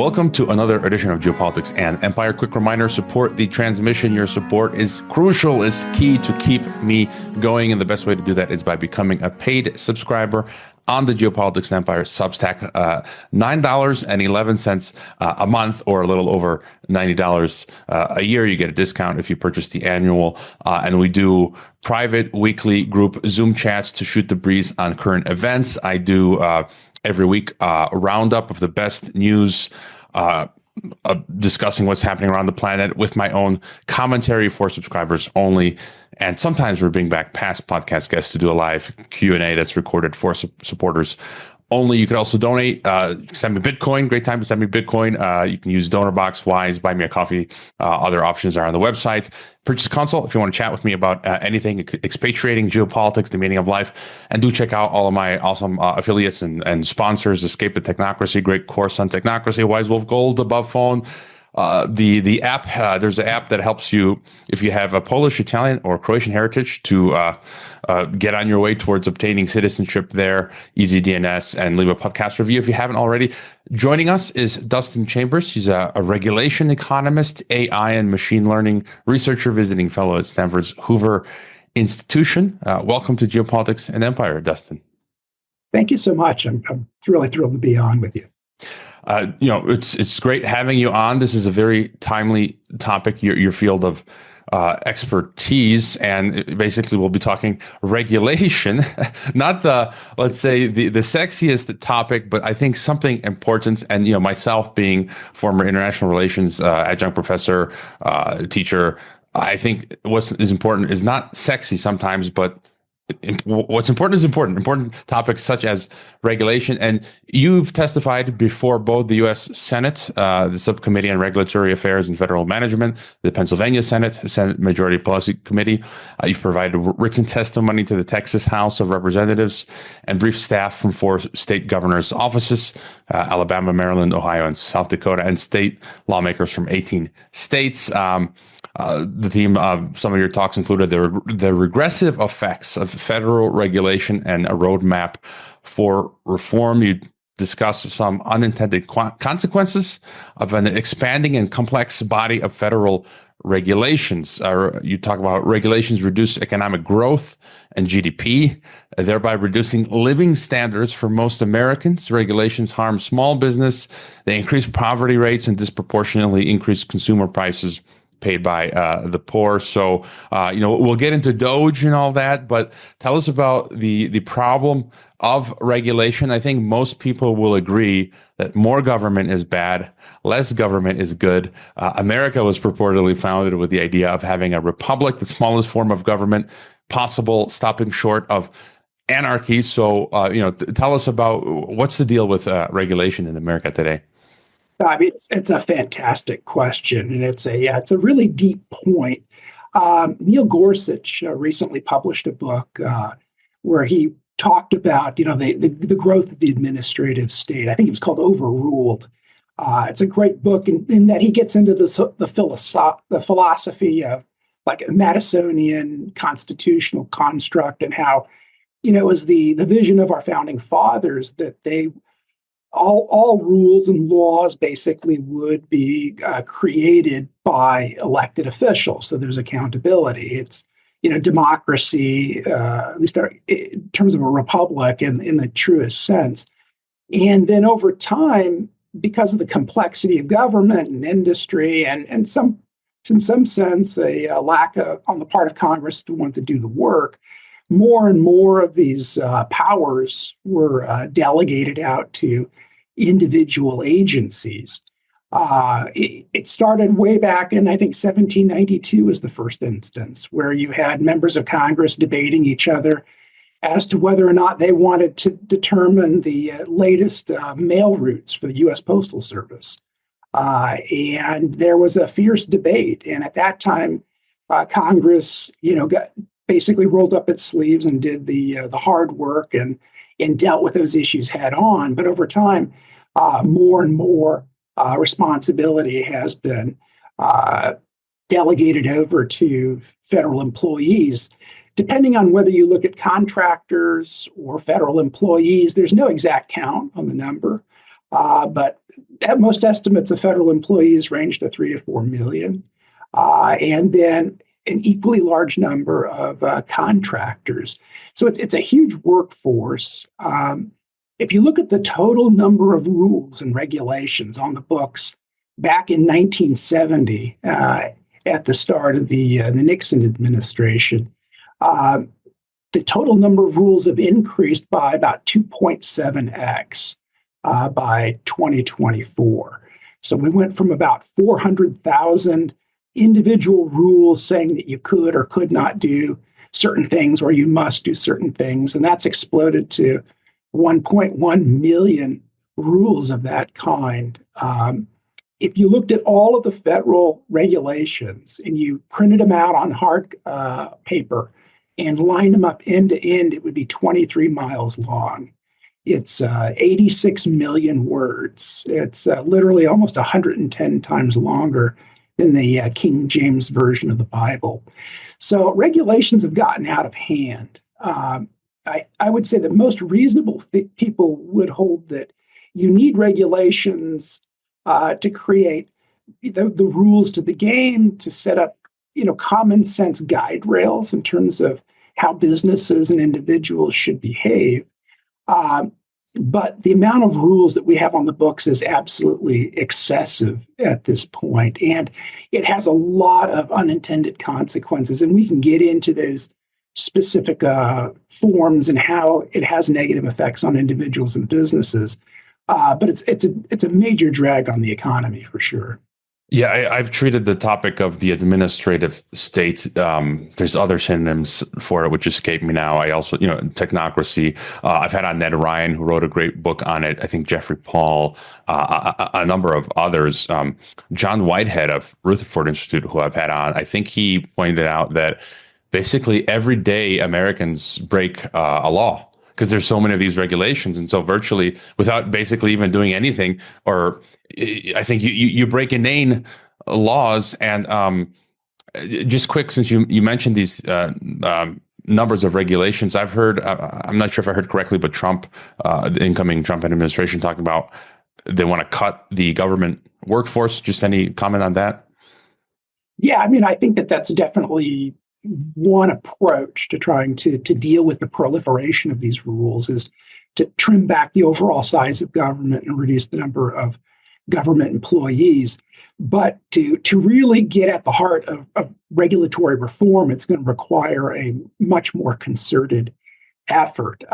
Welcome to another edition of Geopolitics and Empire. Quick reminder, support the transmission. Your support is crucial, is key to keep me going. And the best way to do that is by becoming a paid subscriber on the Geopolitics and Empire Substack. $9.11 a month, or a little over $90 a year. You get a discount if you purchase the annual. And we do private weekly group Zoom chats to shoot the breeze on current events. I do every week a roundup of the best news, discussing what's happening around the planet with my own commentary for subscribers only. And sometimes we're bringing back past podcast guests to do a live Q&A that's recorded for supporters only. You could also donate, send me Bitcoin. Great time to send me Bitcoin. You can use DonorBox, Wise, Buy Me a Coffee. Other options are on the website. Purchase a consult if you want to chat with me about anything, expatriating, geopolitics, the meaning of life. And do check out all of my awesome affiliates and sponsors. Escape the Technocracy, great course on technocracy. Wise Wolf Gold, above phone. The app, there's an app that helps you if you have a Polish, Italian, or Croatian heritage to get on your way towards obtaining citizenship there. Easy DNS, and leave a podcast review if you haven't already. Joining us is Dustin Chambers. He's a regulation economist, AI and machine learning researcher, visiting fellow at Stanford's Hoover Institution. Welcome to Geopolitics and Dustin. Thank you so much. I'm really thrilled to be on with you. It's great having you on. This is a very timely topic, your field of expertise, and basically we'll be talking regulation, not the sexiest topic, but I think something important. And myself being former international relations adjunct professor, teacher, I think what is important is not sexy sometimes, but what's important is important. Important topics such as regulation. And you've testified before both the U.S. Senate, the Subcommittee on Regulatory Affairs and Federal Management, the Pennsylvania Senate Majority Policy Committee. You've provided written testimony to the Texas House of Representatives and briefed staff from 4 state governors' offices, Alabama, Maryland, Ohio, and South Dakota, and state lawmakers from 18 states. The theme of some of your talks included the regressive effects of federal regulation and a roadmap for reform. You discuss some unintended consequences of an expanding and complex body of federal regulations. You talk about regulations reduce economic growth and GDP, thereby reducing living standards for most Americans. Regulations harm small business. They increase poverty rates and disproportionately increase consumer prices paid by the poor. So, we'll get into DOGE and all that, but tell us about the problem of regulation. I think most people will agree that more government is bad, less government is good. America was purportedly founded with the idea of having a republic, the smallest form of government possible, stopping short of anarchy. So, tell us about what's the deal with regulation in America today. I mean, it's a fantastic question, and it's a really deep point. Neil Gorsuch recently published a book where he talked about the growth of the administrative state. I think it was called Overruled. It's a great book in that he gets into the philosophy of like a Madisonian constitutional construct, and how it was the vision of our founding fathers that they all rules and laws basically would be created by elected officials. So there's accountability. It's, democracy, at least in terms of a republic in the truest sense. And then over time, because of the complexity of government and industry and in some sense, a lack of, on the part of Congress to want to do the work, more and more of these powers were delegated out to individual agencies. It started way back in, I think, 1792 was the first instance where you had members of Congress debating each other as to whether or not they wanted to determine the latest mail routes for the U.S. Postal Service. And there was a fierce debate. And at that time, Congress, basically rolled up its sleeves and did the hard work and dealt with those issues head on. But over time, more and more responsibility has been delegated over to federal employees. Depending on whether you look at contractors or federal employees, there's no exact count on the number, but at most estimates of federal employees range to 3 to 4 million, and then an equally large number of contractors. So it's a huge workforce. If you look at the total number of rules and regulations on the books back in 1970, at the start of the Nixon administration, the total number of rules have increased by about 2.7x by 2024. So we went from about 400,000 individual rules saying that you could or could not do certain things or you must do certain things, and that's exploded to 1.1 million rules of that kind. If you looked at all of the federal regulations and you printed them out on hard paper and lined them up end to end, it would be 23 miles long. It's 86 million words. It's literally almost 110 times longer than the King James Version of the Bible. So regulations have gotten out of hand. I would say that most reasonable people would hold that you need regulations to create the rules to the game, to set up common sense guide rails in terms of how businesses and individuals should behave. But the amount of rules that we have on the books is absolutely excessive at this point, and it has a lot of unintended consequences. And we can get into those specific forms and how it has negative effects on individuals and businesses. But it's a major drag on the economy for sure. Yeah, I've treated the topic of the administrative state. There's other synonyms for it, which escape me now. I also, technocracy. I've had on Ned Ryan, who wrote a great book on it. I think Jeffrey Paul, a number of others. John Whitehead of Rutherford Institute, who I've had on, I think he pointed out that basically every day Americans break a law because there's so many of these regulations. And so virtually without basically even doing anything, or I think you break inane laws. And just quick, since you mentioned these numbers of regulations, I've heard, I'm not sure if I heard correctly, but the incoming Trump administration talking about they want to cut the government workforce. Just any comment on that? Yeah, I mean, I think that's definitely one approach to trying to deal with the proliferation of these rules, is to trim back the overall size of government and reduce the number of government employees. But to really get at the heart of regulatory reform, it's going to require a much more concerted effort.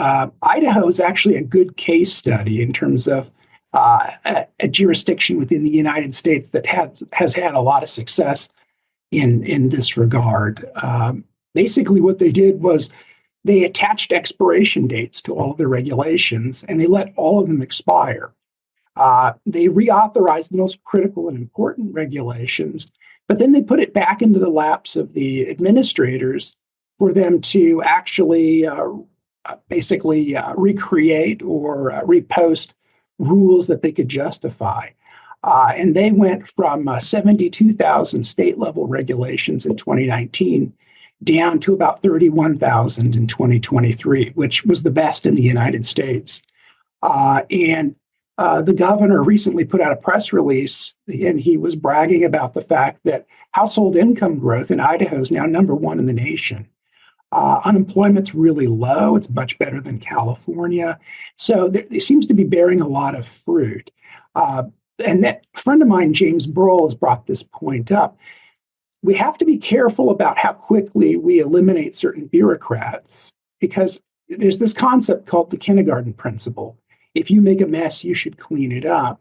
Idaho is actually a good case study in terms of a jurisdiction within the United States that has had a lot of success in this regard. Basically, what they did was they attached expiration dates to all of their regulations, and they let all of them expire. They reauthorized the most critical and important regulations, but then they put it back into the laps of the administrators for them to actually recreate or repost rules that they could justify. And they went from 72,000 state-level regulations in 2019 down to about 31,000 in 2023, which was the best in the United States. And the governor recently put out a press release, and he was bragging about the fact that household income growth in Idaho is now #1 in the nation. Unemployment's really low. It's much better than California. So it seems to be bearing a lot of fruit. And that friend of mine, James Burrell, has brought this point up. We have to be careful about how quickly we eliminate certain bureaucrats, because there's this concept called the kindergarten principle. If you make a mess, you should clean it up.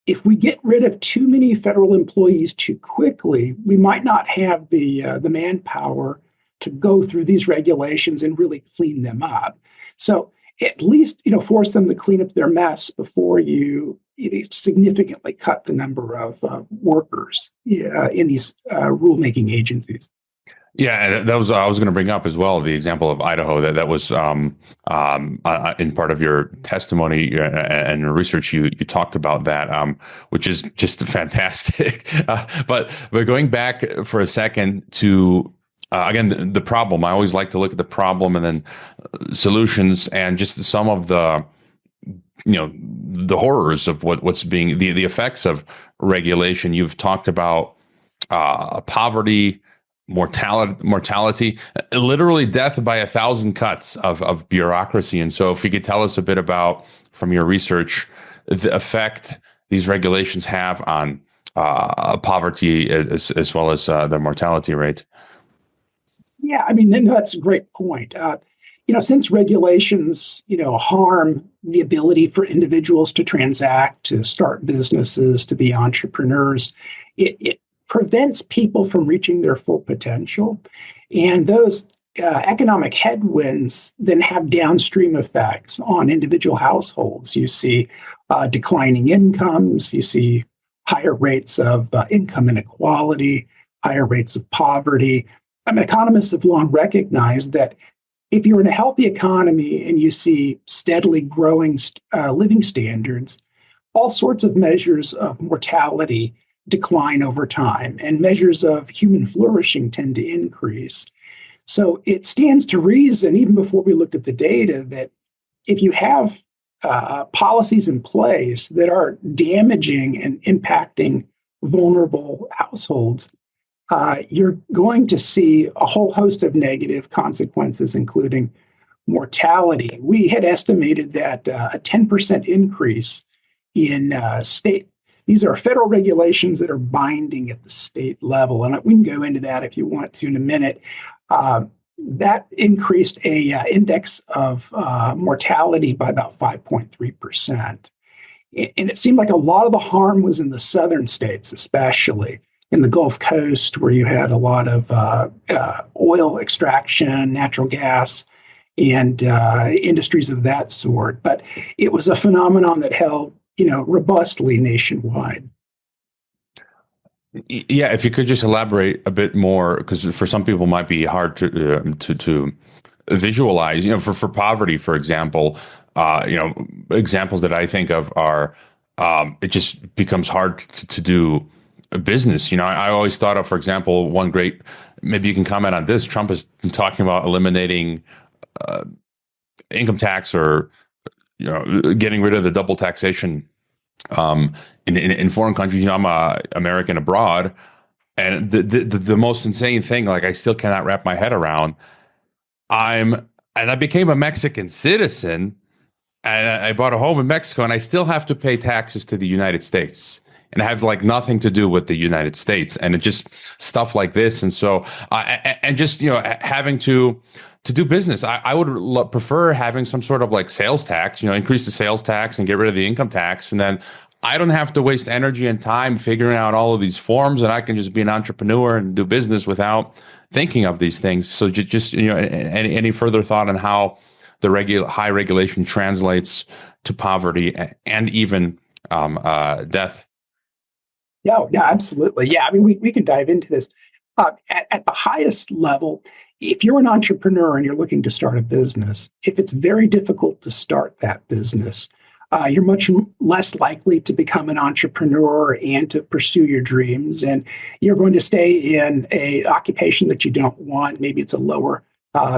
If we get rid of too many federal employees too quickly, we might not have the manpower to go through these regulations and really clean them up. So at least force them to clean up their mess before you significantly cut the number of workers in these rulemaking agencies. Yeah, and that was I was going to bring up as well the example of Idaho. That was in part of your testimony and your research. You talked about that, which is just fantastic. But going back for a second to again the problem. I always like to look at the problem and then solutions, and just some of the the horrors of what's being the effects of regulation. You've talked about poverty, mortality, literally death by 1,000 cuts of bureaucracy. And so, if you could tell us a bit about, from your research, the effect these regulations have on poverty as well as the mortality rate. Yeah, I mean, that's a great point. Since regulations, harm the ability for individuals to transact, to start businesses, to be entrepreneurs, it prevents people from reaching their full potential. And those economic headwinds then have downstream effects on individual households. You see declining incomes, you see higher rates of income inequality, higher rates of poverty. Economists have long recognized that if you're in a healthy economy and you see steadily growing living standards, all sorts of measures of mortality decline over time, and measures of human flourishing tend to increase. So it stands to reason, even before we looked at the data, that if you have policies in place that are damaging and impacting vulnerable households, you're going to see a whole host of negative consequences, including mortality. We had estimated that a 10% increase in these are federal regulations that are binding at the state level. And we can go into that if you want to in a minute. That increased a index of mortality by about 5.3%. And it seemed like a lot of the harm was in the southern states, especially in the Gulf Coast, where you had a lot of oil extraction, natural gas, and industries of that sort. But it was a phenomenon that held, robustly nationwide. Yeah, if you could just elaborate a bit more, because for some people it might be hard to visualize. For poverty, for example, examples that I think of are it just becomes hard to do a business. I always thought of, for example, maybe you can comment on this. Trump has been talking about eliminating income tax, or getting rid of the double taxation in foreign countries. I'm a American abroad, and the most insane thing, like, I still cannot wrap my head around. I became a Mexican citizen, and I bought a home in Mexico, and I still have to pay taxes to the United States, and I have like nothing to do with the United States, and it just stuff like this. And so, having to do business, I would prefer having some sort of like sales tax, increase the sales tax and get rid of the income tax. And then I don't have to waste energy and time figuring out all of these forms, and I can just be an entrepreneur and do business without thinking of these things. So just any further thought on how the high regulation translates to poverty and even death? Yeah, absolutely. Yeah, I mean, we can dive into this. At the highest level, if you're an entrepreneur and you're looking to start a business, if it's very difficult to start that business, you're much less likely to become an entrepreneur and to pursue your dreams. And you're going to stay in an occupation that you don't want. Maybe it's a lower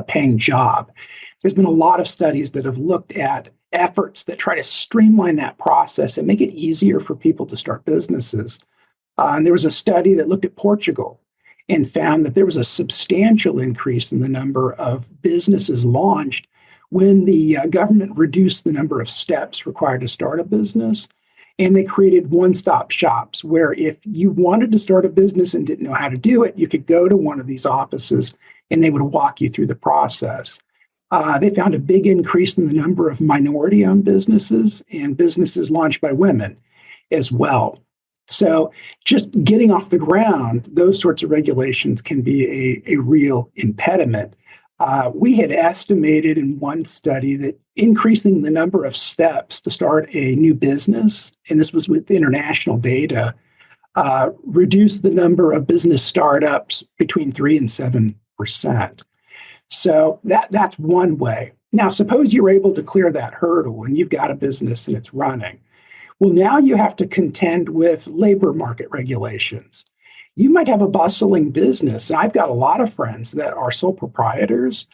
paying job. There's been a lot of studies that have looked at efforts that try to streamline that process and make it easier for people to start businesses. And there was a study that looked at Portugal and found that there was a substantial increase in the number of businesses launched when the government reduced the number of steps required to start a business. And they created one-stop shops where if you wanted to start a business and didn't know how to do it, you could go to one of these offices and they would walk you through the process. They found a big increase in the number of minority-owned businesses and businesses launched by women as well. So just getting off the ground, those sorts of regulations can be a real impediment. We had estimated in one study that increasing the number of steps to start a new business, and this was with international data, reduced the number of business startups between 3 and 7%. So that's one way. Now, suppose you're able to clear that hurdle and you've got a business and it's running. Well, now you have to contend with labor market regulations. You might have a bustling business, and I've got a lot of friends that are sole proprietors,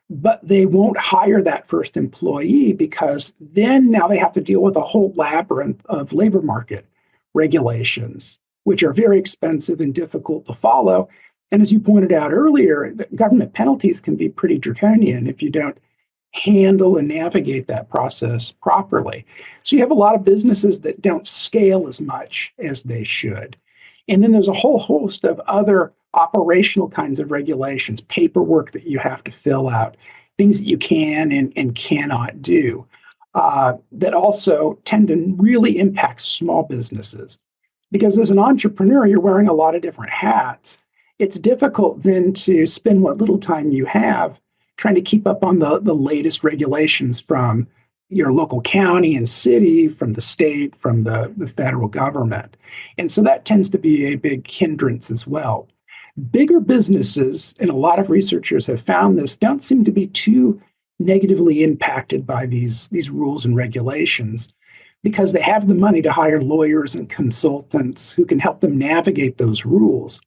but they won't hire that first employee because then now they have to deal with a whole labyrinth of labor market regulations, which are very expensive and difficult to follow. And as you pointed out earlier, the government penalties can be pretty draconian if you don't handle and navigate that process properly. So you have a lot of businesses that don't scale as much as they should. And then there's a whole host of other operational kinds of regulations, paperwork that you have to fill out, things that you can and cannot do, that also tend to really impact small businesses. Because as an entrepreneur, you're wearing a lot of different hats. It's difficult then to spend what little time you have trying to keep up on the latest regulations from your local county and city, from the state, from the federal government. And so that tends to be a big hindrance as well. Bigger businesses, and a lot of researchers have found this, don't seem to be too negatively impacted by these rules and regulations because they have the money to hire lawyers and consultants who can help them navigate those rules.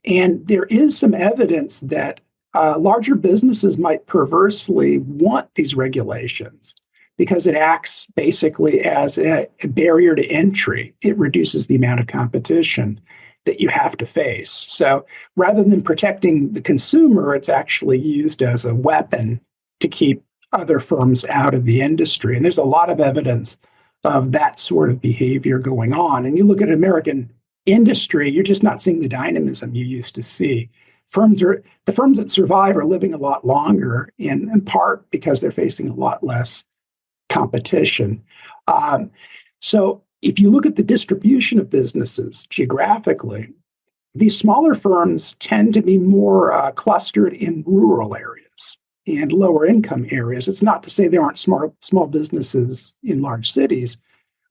And there is some evidence that larger businesses might perversely want these regulations because it acts basically as a barrier to entry. It reduces the amount of competition that you have to face. So rather than protecting the consumer, it's actually used as a weapon to keep other firms out of the industry. And there's a lot of evidence of that sort of behavior going on. And you look at American industry, you're just not seeing the dynamism you used to see. The firms that survive are living a lot longer, in part because they're facing a lot less competition. So if you look at the distribution of businesses geographically, these smaller firms tend to be more clustered in rural areas and lower income areas. It's not to say there aren't small businesses in large cities,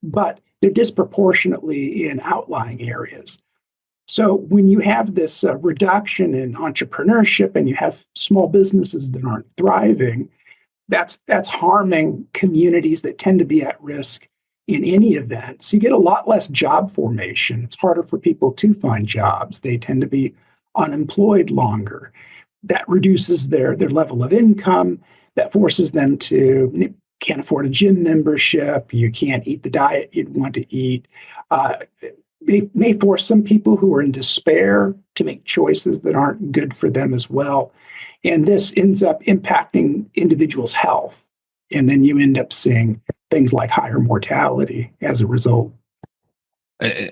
but they're disproportionately in outlying areas. So when you have this reduction in entrepreneurship and you have small businesses that aren't thriving, that's harming communities that tend to be at risk in any event. So you get a lot less job formation. It's harder for people to find jobs. They tend to be unemployed longer. That reduces their level of income. That forces them to can't afford a gym membership. You can't eat the diet you'd want to eat. May force some people who are in despair to make choices that aren't good for them as well. And this ends up impacting individuals' health. And then you end up seeing things like higher mortality as a result.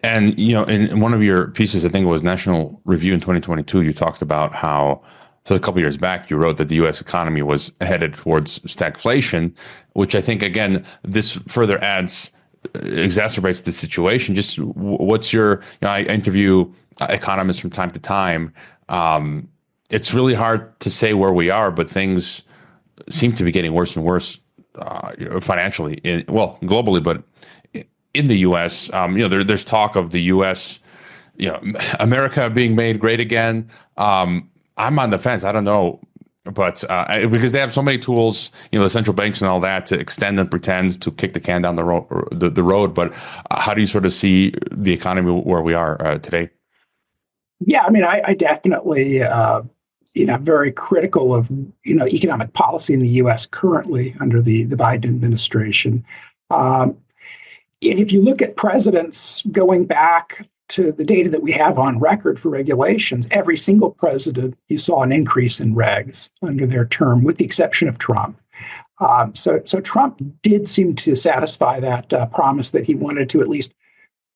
And, you know, in one of your pieces, I think it was National Review in 2022, you talked about how, so a couple of years back, you wrote that the U.S. economy was headed towards stagflation, which I think, again, this further exacerbates the situation. Just what's your, I interview economists from time to time. It's really hard to say where we are, but things seem to be getting worse and worse financially, globally, but in the U.S., there's talk of the U.S., America being made great again. I'm on the fence. I don't know, but because they have so many tools, the central banks and all that, to extend and pretend to kick the can down the road. But how do you sort of see the economy where we are today? Yeah, I mean, I definitely, very critical of, economic policy in the U.S. currently under the Biden administration. And if you look at presidents going back to the data that we have on record for regulations, every single president, you saw an increase in regs under their term, with the exception of Trump. So Trump did seem to satisfy that promise that he wanted to at least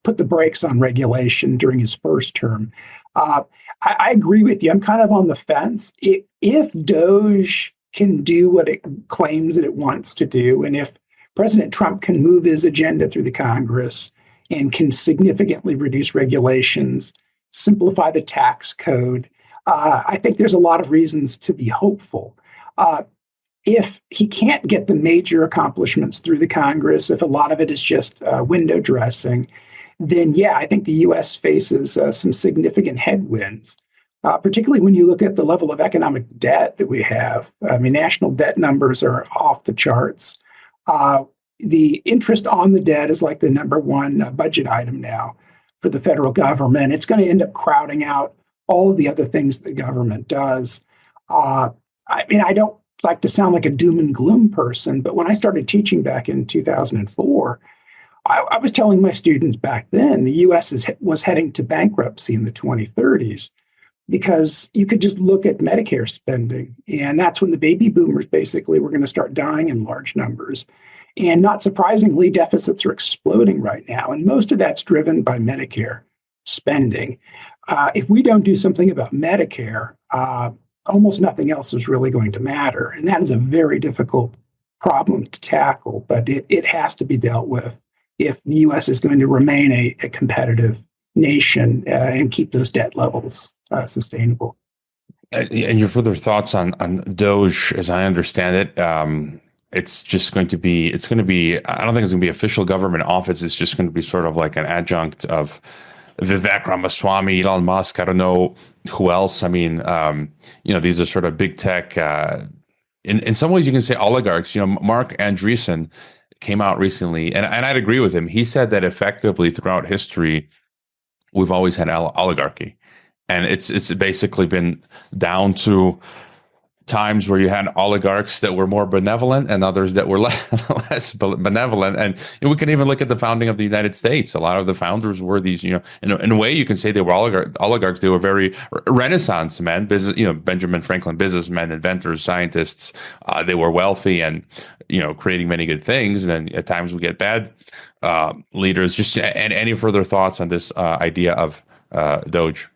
put the brakes on regulation during his first term. I agree with you. I'm kind of on the fence. If DOGE can do what it claims that it wants to do, and if President Trump can move his agenda through the Congress and can significantly reduce regulations, simplify the tax code, I think there's a lot of reasons to be hopeful. If he can't get the major accomplishments through the Congress, if a lot of it is just window dressing, then yeah, I think the U.S. faces some significant headwinds, particularly when you look at the level of economic debt that we have. I mean, national debt numbers are off the charts. The interest on the debt is like the number one budget item now for the federal government. It's going to end up crowding out all of the other things the government does. I like to sound like a doom and gloom person, but when I started teaching back in 2004, I was telling my students back then the US was heading to bankruptcy in the 2030s because you could just look at Medicare spending. And that's when the baby boomers basically were going to start dying in large numbers. And not surprisingly, deficits are exploding right now. And most of that's driven by Medicare spending. If we don't do something about Medicare, almost nothing else is really going to matter. And that is a very difficult problem to tackle, but it has to be dealt with if the US is going to remain a competitive nation and keep those debt levels sustainable. And your further thoughts on DOGE, as I understand it, it's just going to be, I don't think it's going to be official government office. It's just going to be sort of like an adjunct of Vivek Ramaswamy, Elon Musk. I don't know who else. I mean, these are sort of big tech. In some ways, you can say oligarchs. Mark Andreessen came out recently, and I'd agree with him. He said that effectively throughout history, we've always had oligarchy, and it's basically been down to times where you had oligarchs that were more benevolent and others that were less benevolent. And we can even look at the founding of the United States. A lot of the founders were these, in a way you can say they were oligarchs. They were very Renaissance men, Benjamin Franklin, businessmen, inventors, scientists. They were wealthy and, creating many good things. And then at times we get bad leaders. And any further thoughts on this idea of DOGE?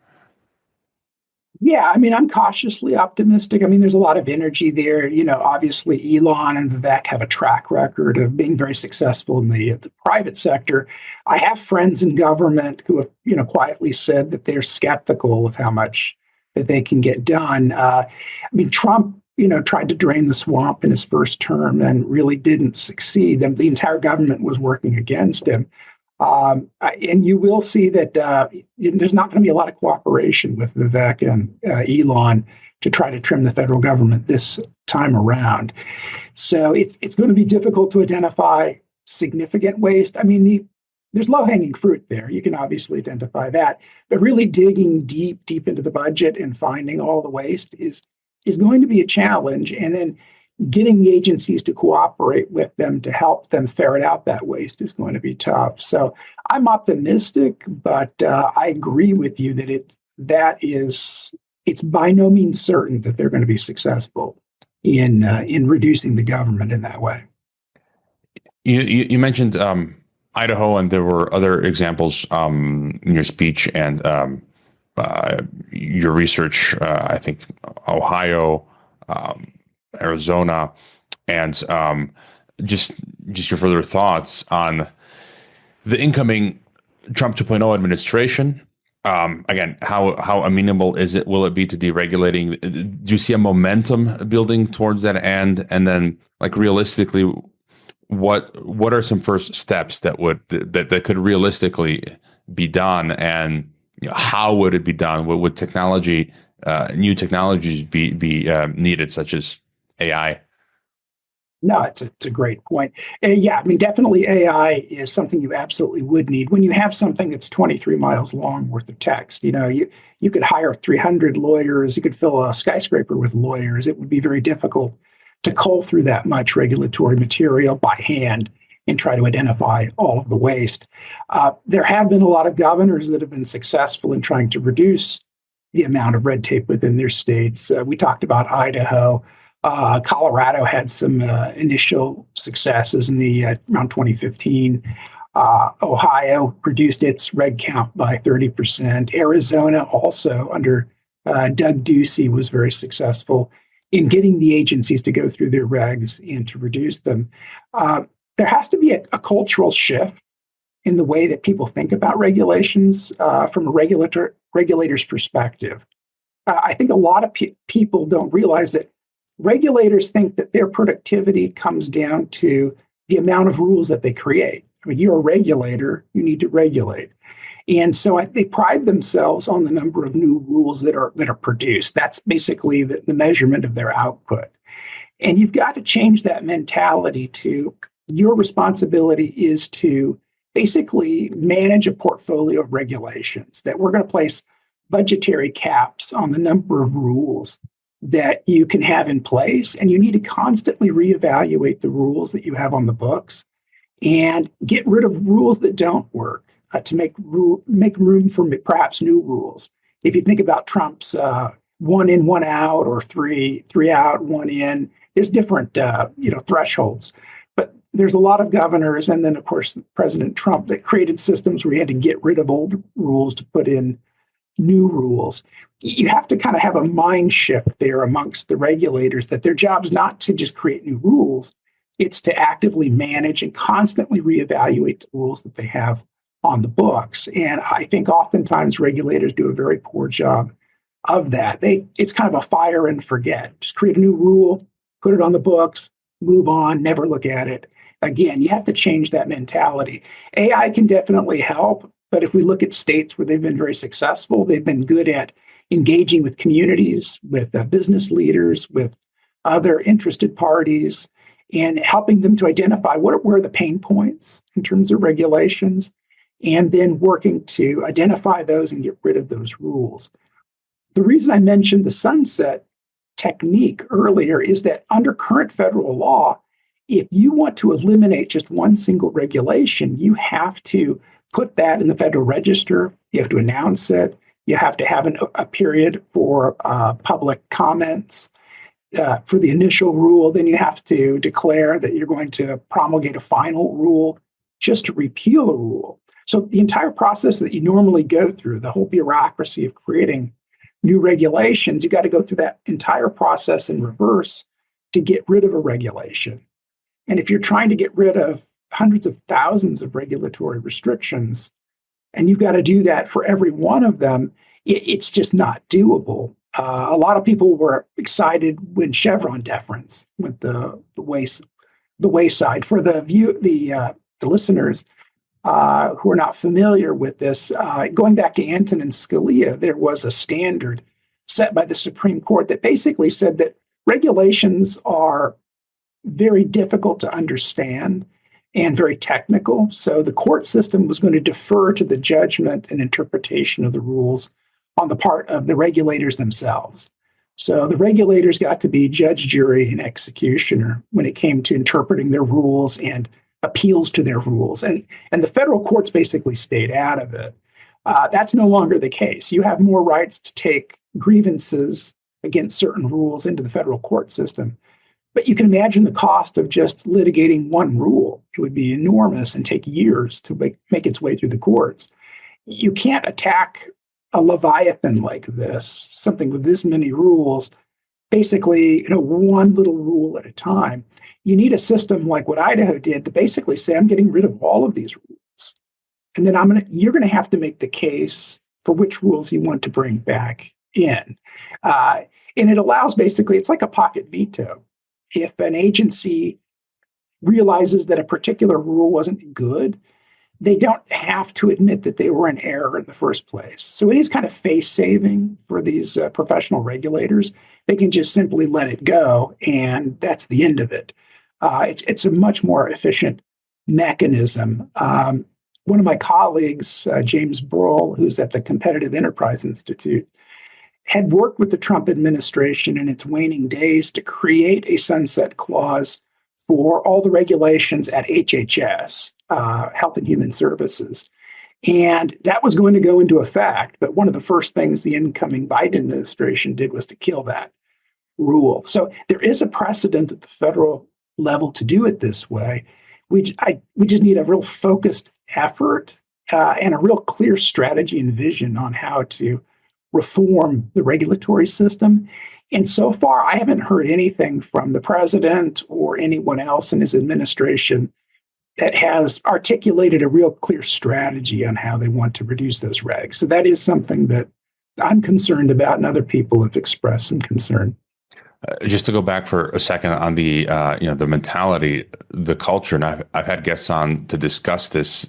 Yeah, I mean, I'm cautiously optimistic. I mean, there's a lot of energy there. Obviously, Elon and Vivek have a track record of being very successful in the private sector. I have friends in government who have, quietly said that they're skeptical of how much that they can get done. I mean, Trump, tried to drain the swamp in his first term and really didn't succeed. The entire government was working against him. And you will see that there's not going to be a lot of cooperation with Vivek and Elon to try to trim the federal government this time around. So it's going to be difficult to identify significant waste. I mean, there's low-hanging fruit there. You can obviously identify that, but really digging deep into the budget and finding all the waste is going to be a challenge. And then getting the agencies to cooperate with them to help them ferret out that waste is going to be tough. So I'm optimistic, but I agree with you that it's by no means certain that they're going to be successful in reducing the government in that way. You mentioned Idaho, and there were other examples in your speech and your research. I think Ohio. Arizona, and just your further thoughts on the incoming Trump 2.0 administration. Again, how amenable will it be to deregulating? Do you see a momentum building towards that end? And then, like, realistically, what are some first steps that could realistically be done, and how would it be done? Would technology, new technologies be needed, such as AI? No, it's a great point. Yeah, I mean, definitely AI is something you absolutely would need. When you have something that's 23 miles long worth of text, you could hire 300 lawyers, you could fill a skyscraper with lawyers. It would be very difficult to cull through that much regulatory material by hand and try to identify all of the waste. There have been a lot of governors that have been successful in trying to reduce the amount of red tape within their states. We talked about Idaho. Colorado had some initial successes in around 2015. Ohio reduced its reg count by 30%. Arizona also, under Doug Ducey, was very successful in getting the agencies to go through their regs and to reduce them. There has to be a cultural shift in the way that people think about regulations from a regulator's perspective. I think a lot of people don't realize that regulators think that their productivity comes down to the amount of rules that they create. I mean, you're a regulator, you need to regulate. And so they pride themselves on the number of new rules that are produced. That's basically the measurement of their output. And you've got to change that mentality to your responsibility is to basically manage a portfolio of regulations, that we're going to place budgetary caps on the number of rules that you can have in place, and you need to constantly reevaluate the rules that you have on the books and get rid of rules that don't work to make room for perhaps new rules. If you think about Trump's one in, one out, or three out, one in, there's different thresholds. But there's a lot of governors, and then of course President Trump, that created systems where you had to get rid of old rules to put in new rules. You have to kind of have a mind shift there amongst the regulators that their job is not to just create new rules, it's to actively manage and constantly reevaluate the rules that they have on the books. And I think oftentimes regulators do a very poor job of that. It's kind of a fire and forget. Just create a new rule, put it on the books, move on, never look at it. Again, you have to change that mentality. AI can definitely help, but if we look at states where they've been very successful, they've been good at engaging with communities, with business leaders, with other interested parties, and helping them to identify where are the pain points in terms of regulations, and then working to identify those and get rid of those rules. The reason I mentioned the sunset technique earlier is that under current federal law, if you want to eliminate just one single regulation, you have to put that in the Federal Register. You have to announce it. You have to have a period for public comments for the initial rule. Then you have to declare that you're going to promulgate a final rule just to repeal a rule. So the entire process that you normally go through, the whole bureaucracy of creating new regulations, you got to go through that entire process in reverse to get rid of a regulation. And if you're trying to get rid of hundreds of thousands of regulatory restrictions, and you've got to do that for every one of them, it's just not doable. A lot of people were excited when Chevron deference went the wayside. For the listeners who are not familiar with this, going back to Antonin Scalia, there was a standard set by the Supreme Court that basically said that regulations are very difficult to understand and very technical. So the court system was going to defer to the judgment and interpretation of the rules on the part of the regulators themselves. So the regulators got to be judge, jury, and executioner when it came to interpreting their rules and appeals to their rules. And the federal courts basically stayed out of it. That's no longer the case. You have more rights to take grievances against certain rules into the federal court system. But you can imagine the cost of just litigating one rule. It would be enormous and take years to make its way through the courts. You can't attack a leviathan like this, something with this many rules, basically, one little rule at a time. You need a system like what Idaho did to basically say, I'm getting rid of all of these rules. And then you're going to have to make the case for which rules you want to bring back in. And it allows basically, it's like a pocket veto. If an agency realizes that a particular rule wasn't good, they don't have to admit that they were in error in the first place. So it is kind of face-saving for these professional regulators. They can just simply let it go, and that's the end of it. It's a much more efficient mechanism. One of my colleagues, James Brohl, who's at the Competitive Enterprise Institute, had worked with the Trump administration in its waning days to create a sunset clause for all the regulations at HHS, Health and Human Services. And that was going to go into effect. But one of the first things the incoming Biden administration did was to kill that rule. So there is a precedent at the federal level to do it this way. We just need a real focused effort and a real clear strategy and vision on how to reform the regulatory system. And so far, I haven't heard anything from the president or anyone else in his administration that has articulated a real clear strategy on how they want to reduce those regs. So that is something that I'm concerned about, and other people have expressed some concern. Just to go back for a second on the the mentality, the culture, and I've had guests on to discuss this.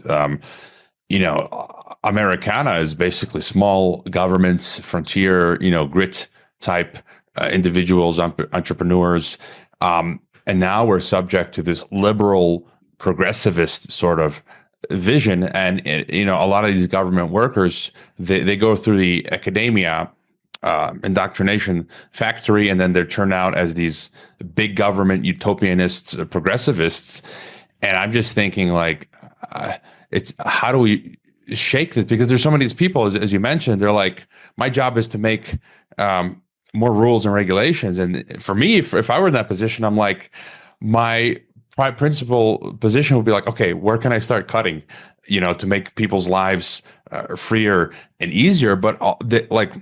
Americana is basically small governments, frontier, grit type individuals, entrepreneurs, and now we're subject to this liberal, progressivist sort of vision. And a lot of these government workers, they go through the academia indoctrination factory, and then they're turned out as these big government utopianists, progressivists. And I'm just thinking, like, it's how do we shake this? Because there's so many of these people, as you mentioned, they're like, my job is to make more rules and regulations. And for me, if I were in that position, I'm like, my prime principal position would be like, okay, where can I start cutting, to make people's lives freer and easier? But like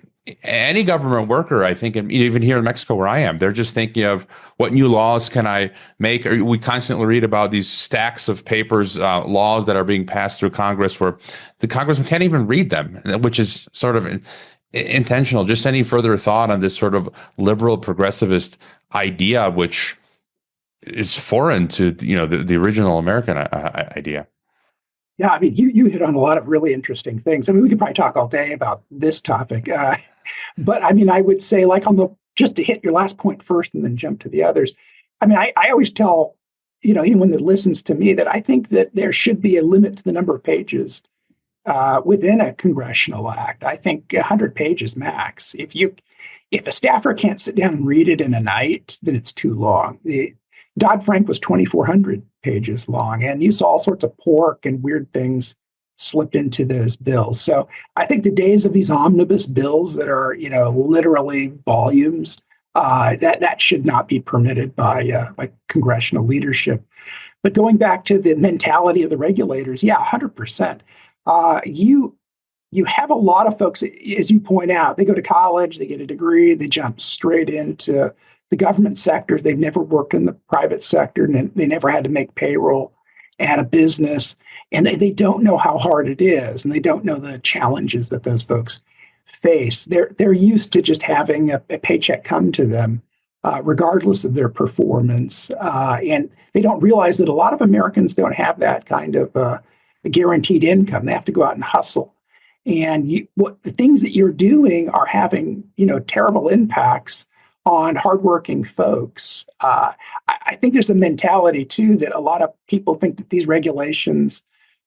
any government worker, I think, and even here in Mexico where I am, they're just thinking of what new laws can I make? We constantly read about these stacks of papers, laws that are being passed through Congress where the congressman can't even read them, which is sort of intentional. Just any further thought on this sort of liberal progressivist idea, which is foreign to the original American idea. Yeah, I mean, you hit on a lot of really interesting things. I mean, we could probably talk all day about this topic, but I mean, I would say, like, just to hit your last point first and then jump to the others. I mean, I always tell anyone that listens to me that I think that there should be a limit to the number of pages within a congressional act. I think 100 pages max. If a staffer can't sit down and read it in a night, then it's too long. Dodd-Frank was 2,400 pages long, and you saw all sorts of pork and weird things slipped into those bills. So I think the days of these omnibus bills that are, literally volumes, that should not be permitted by congressional leadership. But going back to the mentality of the regulators, yeah, 100%. You have a lot of folks, as you point out, they go to college, they get a degree, they jump straight into the government sector. They've never worked in the private sector, and they never had to make payroll at a business. And they don't know how hard it is, and they don't know the challenges that those folks face. They're used to just having a paycheck come to them, regardless of their performance. And they don't realize that a lot of Americans don't have that kind of a guaranteed income. They have to go out and hustle. And the things that you're doing are having, terrible impacts on hardworking folks. I think there's a mentality too that a lot of people think that these regulations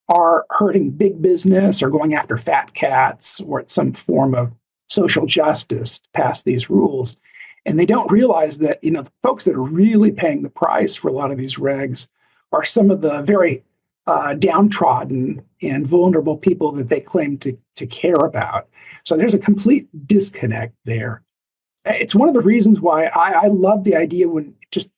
are hurting big business or going after fat cats, or it's some form of social justice to pass these rules. And they don't realize that, the folks that are really paying the price for a lot of these regs are some of the very downtrodden and vulnerable people that they claim to care about. So there's a complete disconnect there. It's one of the reasons why I love the idea, when just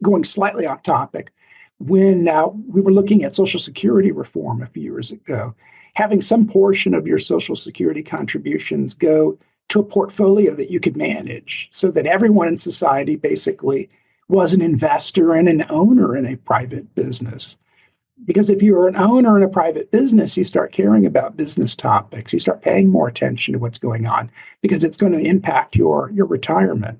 going slightly off topic, when we were looking at Social Security reform a few years ago, having some portion of your Social Security contributions go to a portfolio that you could manage, so that everyone in society basically was an investor and an owner in a private business. Because if you're an owner in a private business, you start caring about business topics. You start paying more attention to what's going on, because it's going to impact your retirement.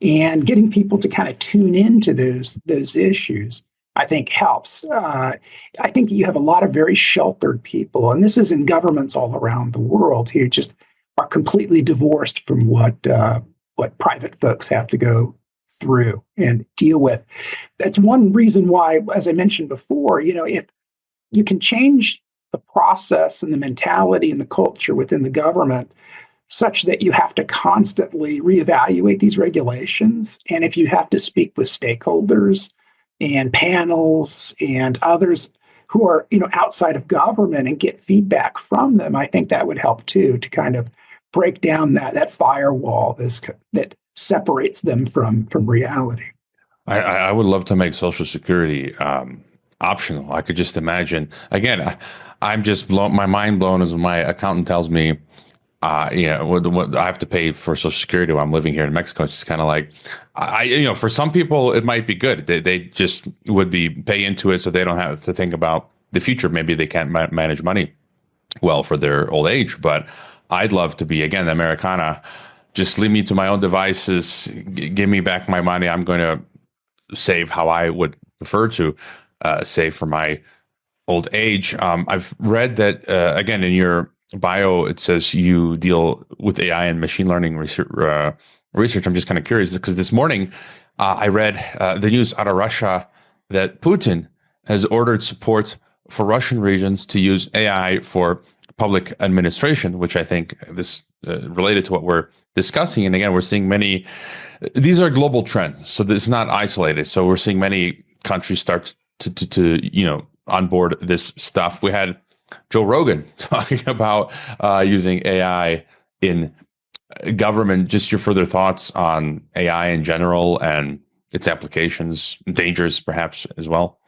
And getting people to kind of tune into those issues, I think, helps. I think that you have a lot of very sheltered people, and this is in governments all around the world, who just are completely divorced from what private folks have to go through and deal with. That's one reason why, as I mentioned before, if you can change the process and the mentality and the culture within the government such that you have to constantly reevaluate these regulations, and if you have to speak with stakeholders and panels and others who are outside of government and get feedback from them, I think that would help too, to kind of break down that firewall that separates them from reality. I would love to make Social Security optional. I could just imagine. Again, I'm just blown. My mind blown as my accountant tells me, what I have to pay for Social Security while I'm living here in Mexico. It's just kind of like, for some people it might be good. They just would be pay into it, so they don't have to think about the future. Maybe they can't manage money well for their old age. But I'd love to be, again, Americana. Just leave me to my own devices. Give me back my money. I'm going to save how I would prefer to save for my old age. I've read that, again, in your bio, it says you deal with AI and machine learning research. I'm just kind of curious, because this morning I read the news out of Russia that Putin has ordered support for Russian regions to use AI for public administration, which I think this related to what we're discussing. And again, we're seeing many, these are global trends. So this is not isolated. So we're seeing many countries start to onboard this stuff. We had Joe Rogan talking about using AI in government. Just your further thoughts on AI in general and its applications, dangers perhaps as well.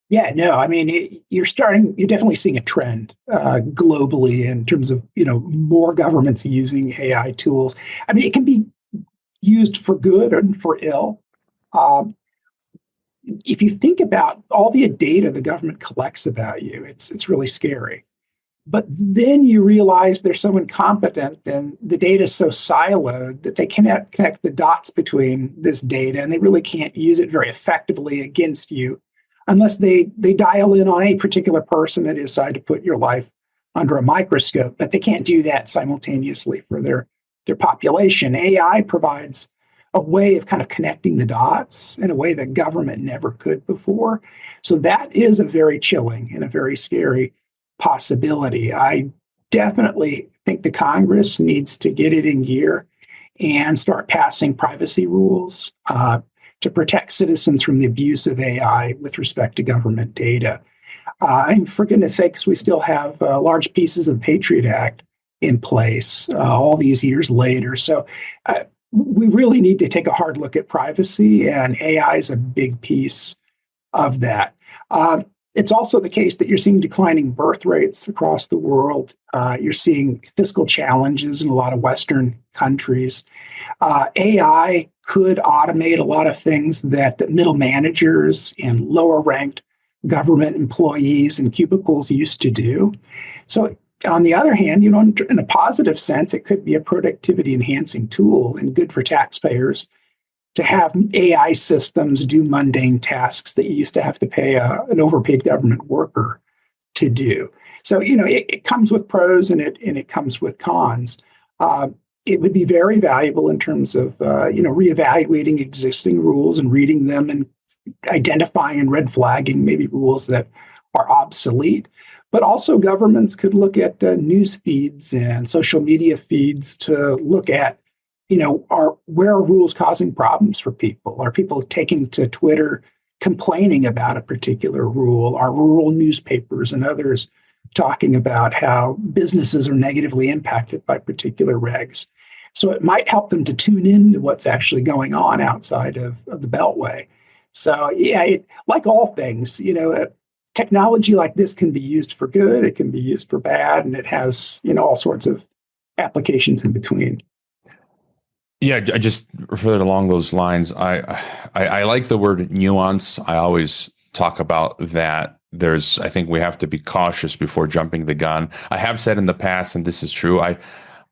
Yeah, no, I mean, you're definitely seeing a trend globally in terms of, more governments using AI tools. I mean, it can be used for good and for ill. Um, if you think about all the data the government collects about you, it's really scary. But then you realize they're so incompetent and the data is so siloed that they cannot connect the dots between this data, and they really can't use it very effectively against you unless they dial in on a particular person and decide to put your life under a microscope. But they can't do that simultaneously for their population. AI provides a way of kind of connecting the dots in a way that government never could before. So that is a very chilling and a very scary possibility. I definitely think the Congress needs to get it in gear and start passing privacy rules to protect citizens from the abuse of AI with respect to government data. And for goodness sakes, we still have large pieces of the Patriot Act in place all these years later. So we really need to take a hard look at privacy, and AI is a big piece of that. It's also the case that you're seeing declining birth rates across the world. You're seeing fiscal challenges in a lot of Western countries. AI could automate a lot of things that middle managers and lower ranked government employees in cubicles used to do. So, on the other hand, in a positive sense, it could be a productivity enhancing tool and good for taxpayers to have AI systems do mundane tasks that you used to have to pay an overpaid government worker to do. So, it comes with pros and it comes with cons. It would be very valuable in terms of, reevaluating existing rules and reading them and identifying and red flagging maybe rules that are obsolete. But also governments could look at news feeds and social media feeds to look at where are rules causing problems for people? Are people taking to Twitter complaining about a particular rule? Are rural newspapers and others talking about how businesses are negatively impacted by particular regs? So it might help them to tune in to what's actually going on outside of the Beltway. So yeah, like all things, technology like this can be used for good, it can be used for bad, and it has, all sorts of applications in between. Yeah, I just further along those lines. I like the word nuance. I always talk about that. I think we have to be cautious before jumping the gun. I have said in the past, and this is true.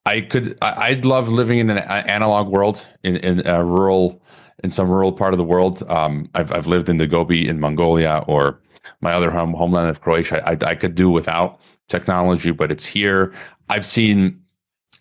I'd love living in an analog world in some rural part of the world. I've lived in the Gobi in Mongolia, or my other homeland of Croatia. I could do without technology, but it's here. I've seen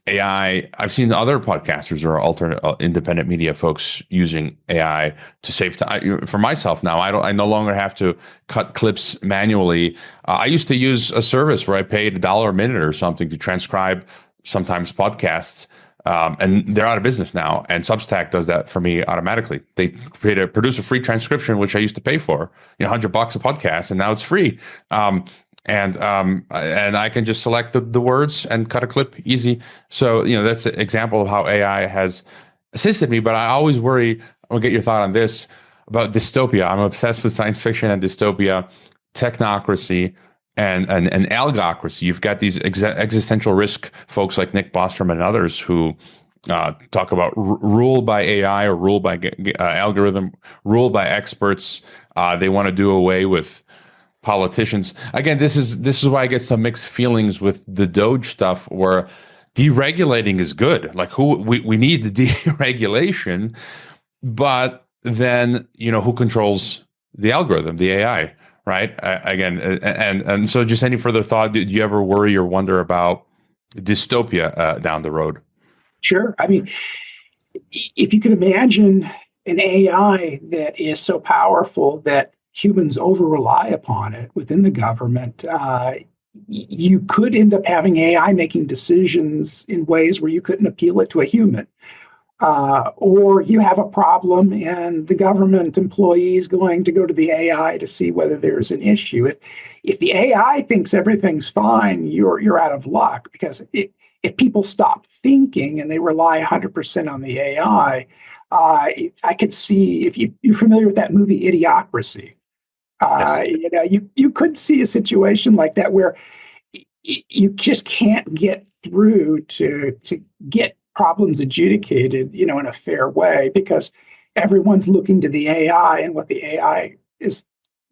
AI. I've seen other podcasters or alternate independent media folks using AI to save time. For myself now, I no longer have to cut clips manually. I used to use a service where I paid $1 a minute or something to transcribe sometimes podcasts, and they're out of business now. And Substack does that for me automatically. They produce a free transcription, which I used to pay for, $100 a podcast, and now it's free. And I can just select the words and cut a clip easy. So, that's an example of how AI has assisted me. But I always worry, I'll get your thought on this, about dystopia. I'm obsessed with science fiction and dystopia, technocracy, and algocracy. You've got these existential risk folks like Nick Bostrom and others who talk about rule by AI or rule by algorithm, rule by experts. They want to do away with politicians. Again, this is why I get some mixed feelings with the DOGE stuff, where deregulating is good. Like we need the deregulation, but then who controls the algorithm, the AI, right? Again, and so just any further thought? Did you ever worry or wonder about dystopia down the road? Sure. I mean, if you can imagine an AI that is so powerful that humans over rely upon it within the government, you could end up having AI making decisions in ways where you couldn't appeal it to a human. Or you have a problem and the government employee is going to go to the AI to see whether there's an issue. If the AI thinks everything's fine, you're out of luck, because if people stop thinking and they rely 100% on the AI, I could see, if you're familiar with that movie Idiocracy, Yes. you could see a situation like that where you just can't get through to get problems adjudicated, in a fair way, because everyone's looking to the AI and what the AI is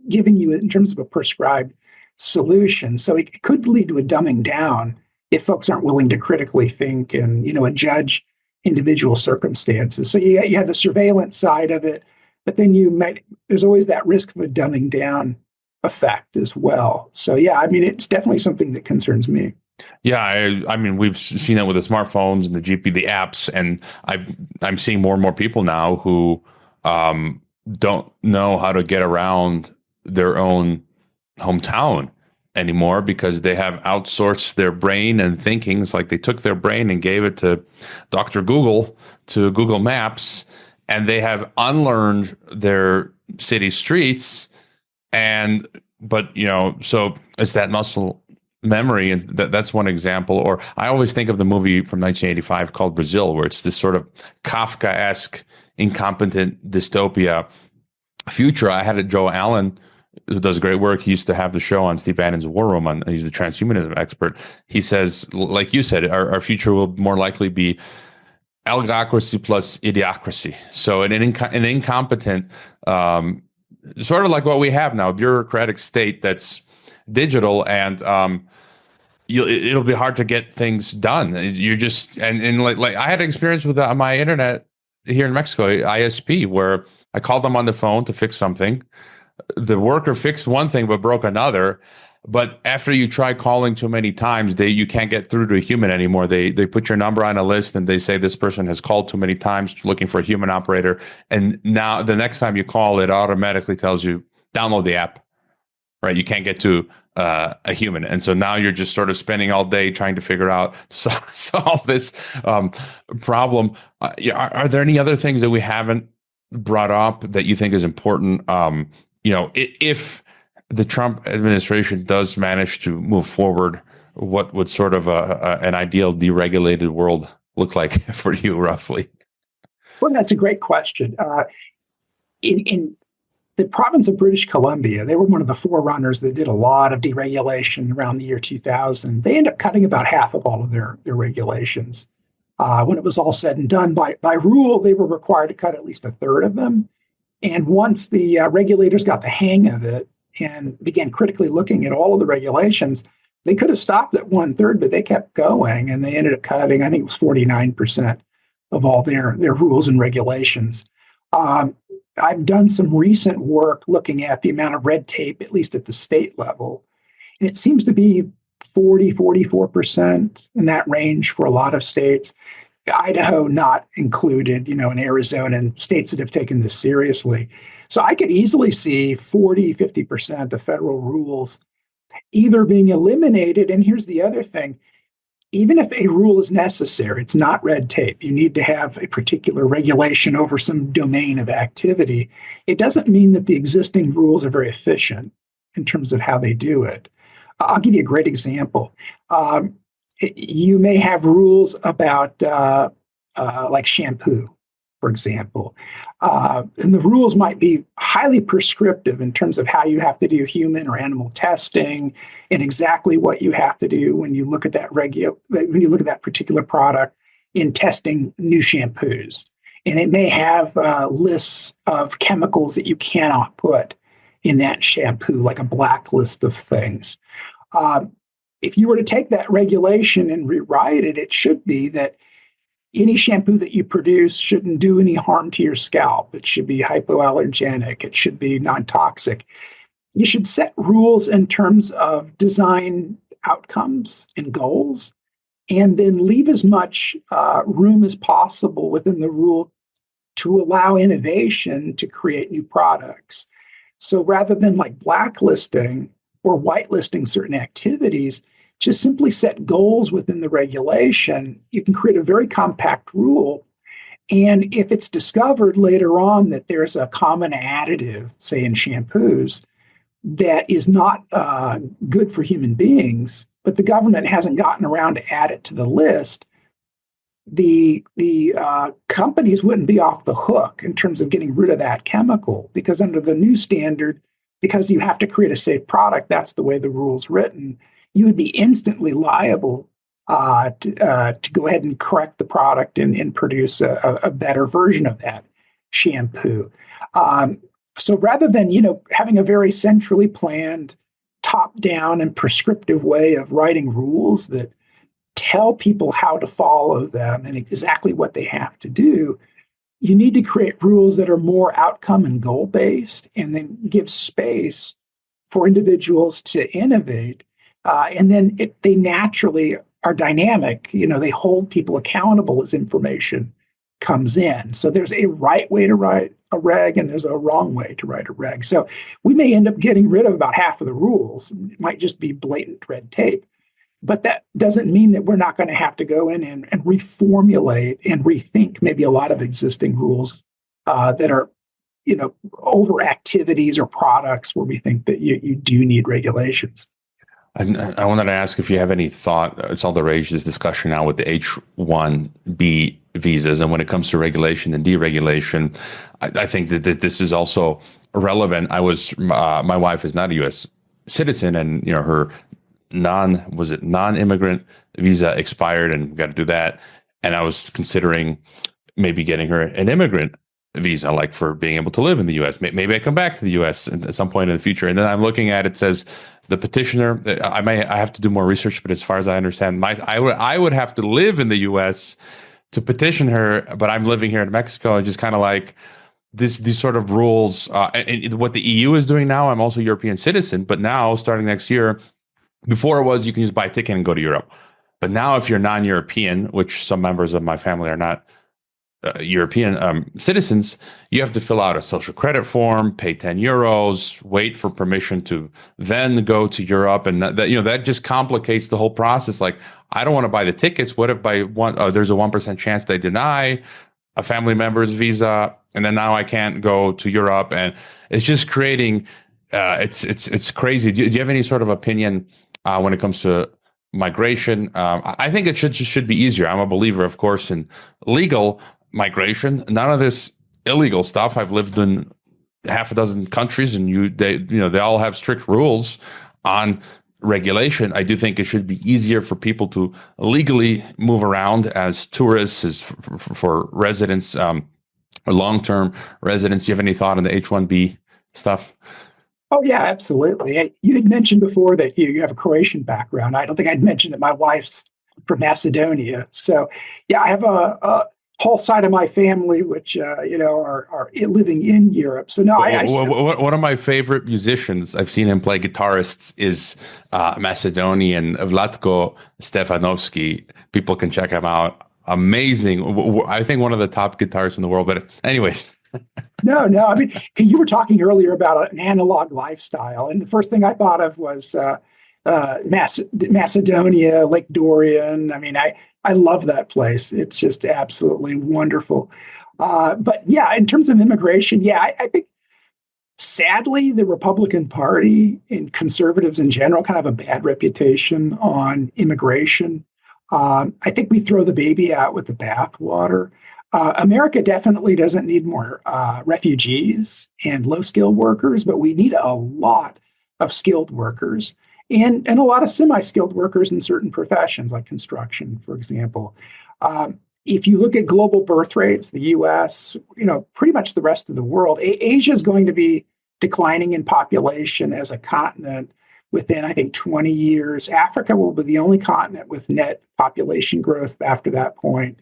giving you in terms of a prescribed solution. So it could lead to a dumbing down if folks aren't willing to critically think and, judge individual circumstances. So you have the surveillance side of it, but then there's always that risk of a dumbing down effect as well. So yeah, I mean, it's definitely something that concerns me. Yeah, I mean, we've seen that with the smartphones and the apps, and I'm seeing more and more people now who don't know how to get around their own hometown anymore because they have outsourced their brain and thinking. It's like they took their brain and gave it to Dr. Google, to Google Maps, and they have unlearned their city streets. But so it's that muscle memory, and that's one example. Or I always think of the movie from 1985 called Brazil, where it's this sort of Kafka-esque, incompetent dystopia future. I had Joe Allen, who does great work. He used to have the show on Steve Bannon's War Room. He's the transhumanism expert. He says, like you said, our future will more likely be algocracy plus idiocracy. So an incompetent, sort of like what we have now, a bureaucratic state that's digital, and it'll be hard to get things done. You're just and like I had experience with my internet here in Mexico, ISP, where I called them on the phone to fix something. The worker fixed one thing but broke another. But after you try calling too many times, you can't get through to a human anymore. They put your number on a list and they say this person has called too many times looking for a human operator. And now the next time you call, it automatically tells you download the app. Right? You can't get to a human, and so now you're just sort of spending all day trying to figure out to solve this problem. Are there any other things that we haven't brought up that you think is important? If the Trump administration does manage to move forward, what would sort of an ideal deregulated world look like for you, roughly? Well, that's a great question. In the province of British Columbia, they were one of the forerunners that did a lot of deregulation around the year 2000. They ended up cutting about half of all of their regulations. When it was all said and done, by rule, they were required to cut at least a third of them. And once the regulators got the hang of it and began critically looking at all of the regulations, they could have stopped at 1/3, but they kept going, and they ended up cutting, I think it was 49% of all their rules and regulations. I've done some recent work looking at the amount of red tape, at least at the state level, and it seems to be 44% in that range for a lot of states. Idaho not included, in Arizona, and states that have taken this seriously. So I could easily see 40-50% of federal rules either being eliminated. And here's the other thing. Even if a rule is necessary, it's not red tape. You need to have a particular regulation over some domain of activity. It doesn't mean that the existing rules are very efficient in terms of how they do it. I'll give you a great example. You may have rules about like shampoo, for example. And the rules might be highly prescriptive in terms of how you have to do human or animal testing and exactly what you have to do when you look at that particular product in testing new shampoos. And it may have lists of chemicals that you cannot put in that shampoo, like a blacklist of things. If you were to take that regulation and rewrite it, it should be that any shampoo that you produce shouldn't do any harm to your scalp. It should be hypoallergenic. It should be non-toxic. You should set rules in terms of design outcomes and goals, and then leave as much room as possible within the rule to allow innovation to create new products. So rather than like blacklisting or whitelisting certain activities, just simply set goals within the regulation. You can create a very compact rule. And if it's discovered later on that there's a common additive, say in shampoos, that is not good for human beings, but the government hasn't gotten around to add it to the list, the companies wouldn't be off the hook in terms of getting rid of that chemical, because under the new standard, because you have to create a safe product, that's the way the rule's written, you would be instantly liable to go ahead and correct the product and produce a better version of that shampoo. So rather than having a very centrally planned, top-down and prescriptive way of writing rules that tell people how to follow them and exactly what they have to do, you need to create rules that are more outcome and goal-based, and then give space for individuals to innovate. And then they naturally are dynamic. They hold people accountable as information comes in. So there's a right way to write a reg and there's a wrong way to write a reg. So we may end up getting rid of about half of the rules. It might just be blatant red tape. But that doesn't mean that we're not going to have to go in and reformulate and rethink maybe a lot of existing rules that are, over activities or products where we think that you do need regulations. And I wanted to ask if you have any thought. It's all the rage, this discussion now with the H-1B visas. And when it comes to regulation and deregulation, I think that this is also relevant. My wife is not a U.S. citizen, and her non-immigrant visa expired, and we got to do that. And I was considering maybe getting her an immigrant visa, like for being able to live in the U.S. Maybe I come back to the U.S. at some point in the future. And then I'm looking at it says the petitioner. I have to do more research, but as far as I understand, I would have to live in the U.S. to petition her, but I'm living here in Mexico, and just kind of like these sort of rules. And what the EU is doing now, I'm also a European citizen, but now starting next year. Before it was you can just buy a ticket and go to Europe. But now if you're non-European, which some members of my family are not European citizens, you have to fill out a social credit form, pay 10 euros, wait for permission to then go to Europe. And that just complicates the whole process. Like, I don't want to buy the tickets. What if there's a 1% chance they deny a family member's visa, and then now I can't go to Europe? And it's just creating, it's crazy. Do you have any sort of opinion when it comes to migration? I think it should be easier. I'm a believer, of course, in legal migration. None of this illegal stuff. I've lived in half a dozen countries, and they all have strict rules on regulation. I do think it should be easier for people to legally move around as tourists, as for residents, or long-term residents. Do you have any thought on the H-1B stuff? Oh, yeah, absolutely. You had mentioned before that you have a Croatian background. I don't think I'd mentioned that my wife's from Macedonia. So, yeah, I have a whole side of my family which are living in Europe. So no, one of my favorite musicians, I've seen him play guitarists, is Macedonian Vlatko Stefanovski. People can check him out. Amazing. I think one of the top guitarists in the world. But anyways. No. I mean, you were talking earlier about an analog lifestyle, and the first thing I thought of was Macedonia, Lake Dorian. I mean, I love that place. It's just absolutely wonderful. But yeah, in terms of immigration, I think sadly the Republican Party and conservatives in general kind of have a bad reputation on immigration. I think we throw the baby out with the bathwater. America definitely doesn't need more refugees and low-skilled workers, but we need a lot of skilled workers and a lot of semi-skilled workers in certain professions, like construction, for example. If you look at global birth rates, the U.S., pretty much the rest of the world, Asia is going to be declining in population as a continent within, I think, 20 years. Africa will be the only continent with net population growth after that point.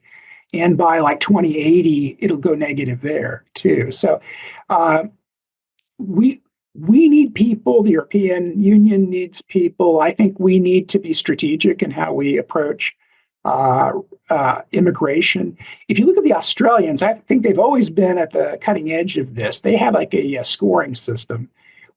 And by like 2080, it'll go negative there too. So we need people. The European Union needs people. I think we need to be strategic in how we approach immigration. If you look at the Australians, I think they've always been at the cutting edge of this. They have like a scoring system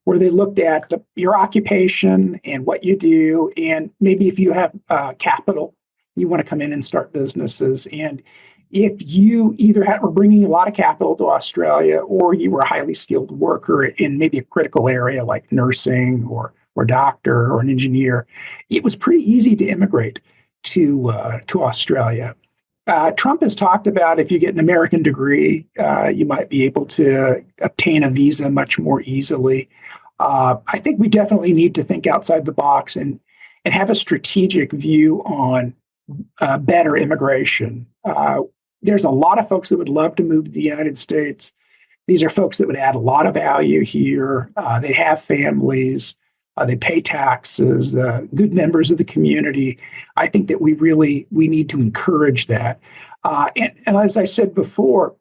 where they looked at your occupation and what you do, and maybe if you have capital, you want to come in and start businesses. And if you either were bringing a lot of capital to Australia, or you were a highly skilled worker in maybe a critical area like nursing or doctor or an engineer, it was pretty easy to immigrate to Australia. Trump has talked about if you get an American degree, you might be able to obtain a visa much more easily. I think we definitely need to think outside the box and have a strategic view on better immigration. There's a lot of folks that would love to move to the United States. These are folks that would add a lot of value here. They have families. They pay taxes, good members of the community. I think that we need to encourage that. And as I said before,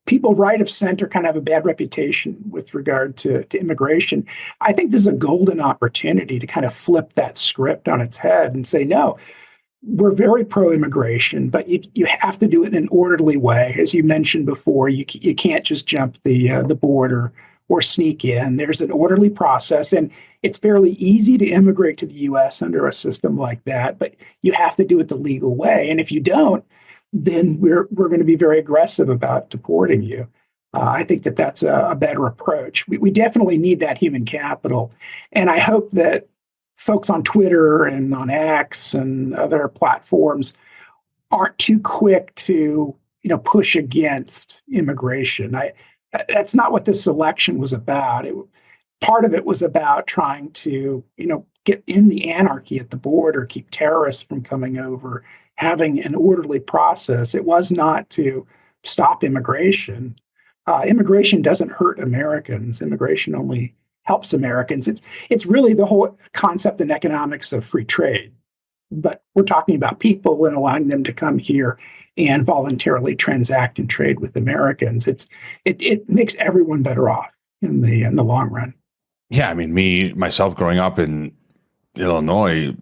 people right of center kind of have a bad reputation with regard to immigration. I think this is a golden opportunity to kind of flip that script on its head and say, no, we're very pro-immigration, but you have to do it in an orderly way. As you mentioned before, you can't just jump the border or sneak in. There's an orderly process, and it's fairly easy to immigrate to the U.S. under a system like that, but you have to do it the legal way. And if you don't, then we're going to be very aggressive about deporting you. I think that's a better approach. We definitely need that human capital, and I hope that folks on Twitter and on X and other platforms aren't too quick to push against immigration. That's not what this election was about. Part of it was about trying to, get in the anarchy at the border, keep terrorists from coming over, having an orderly process. It was not to stop immigration. Immigration doesn't hurt Americans. Immigration only helps Americans. It's really the whole concept and economics of free trade. But we're talking about people and allowing them to come here and voluntarily transact and trade with Americans. It makes everyone better off in the long run. Yeah, I mean, myself growing up in Illinois,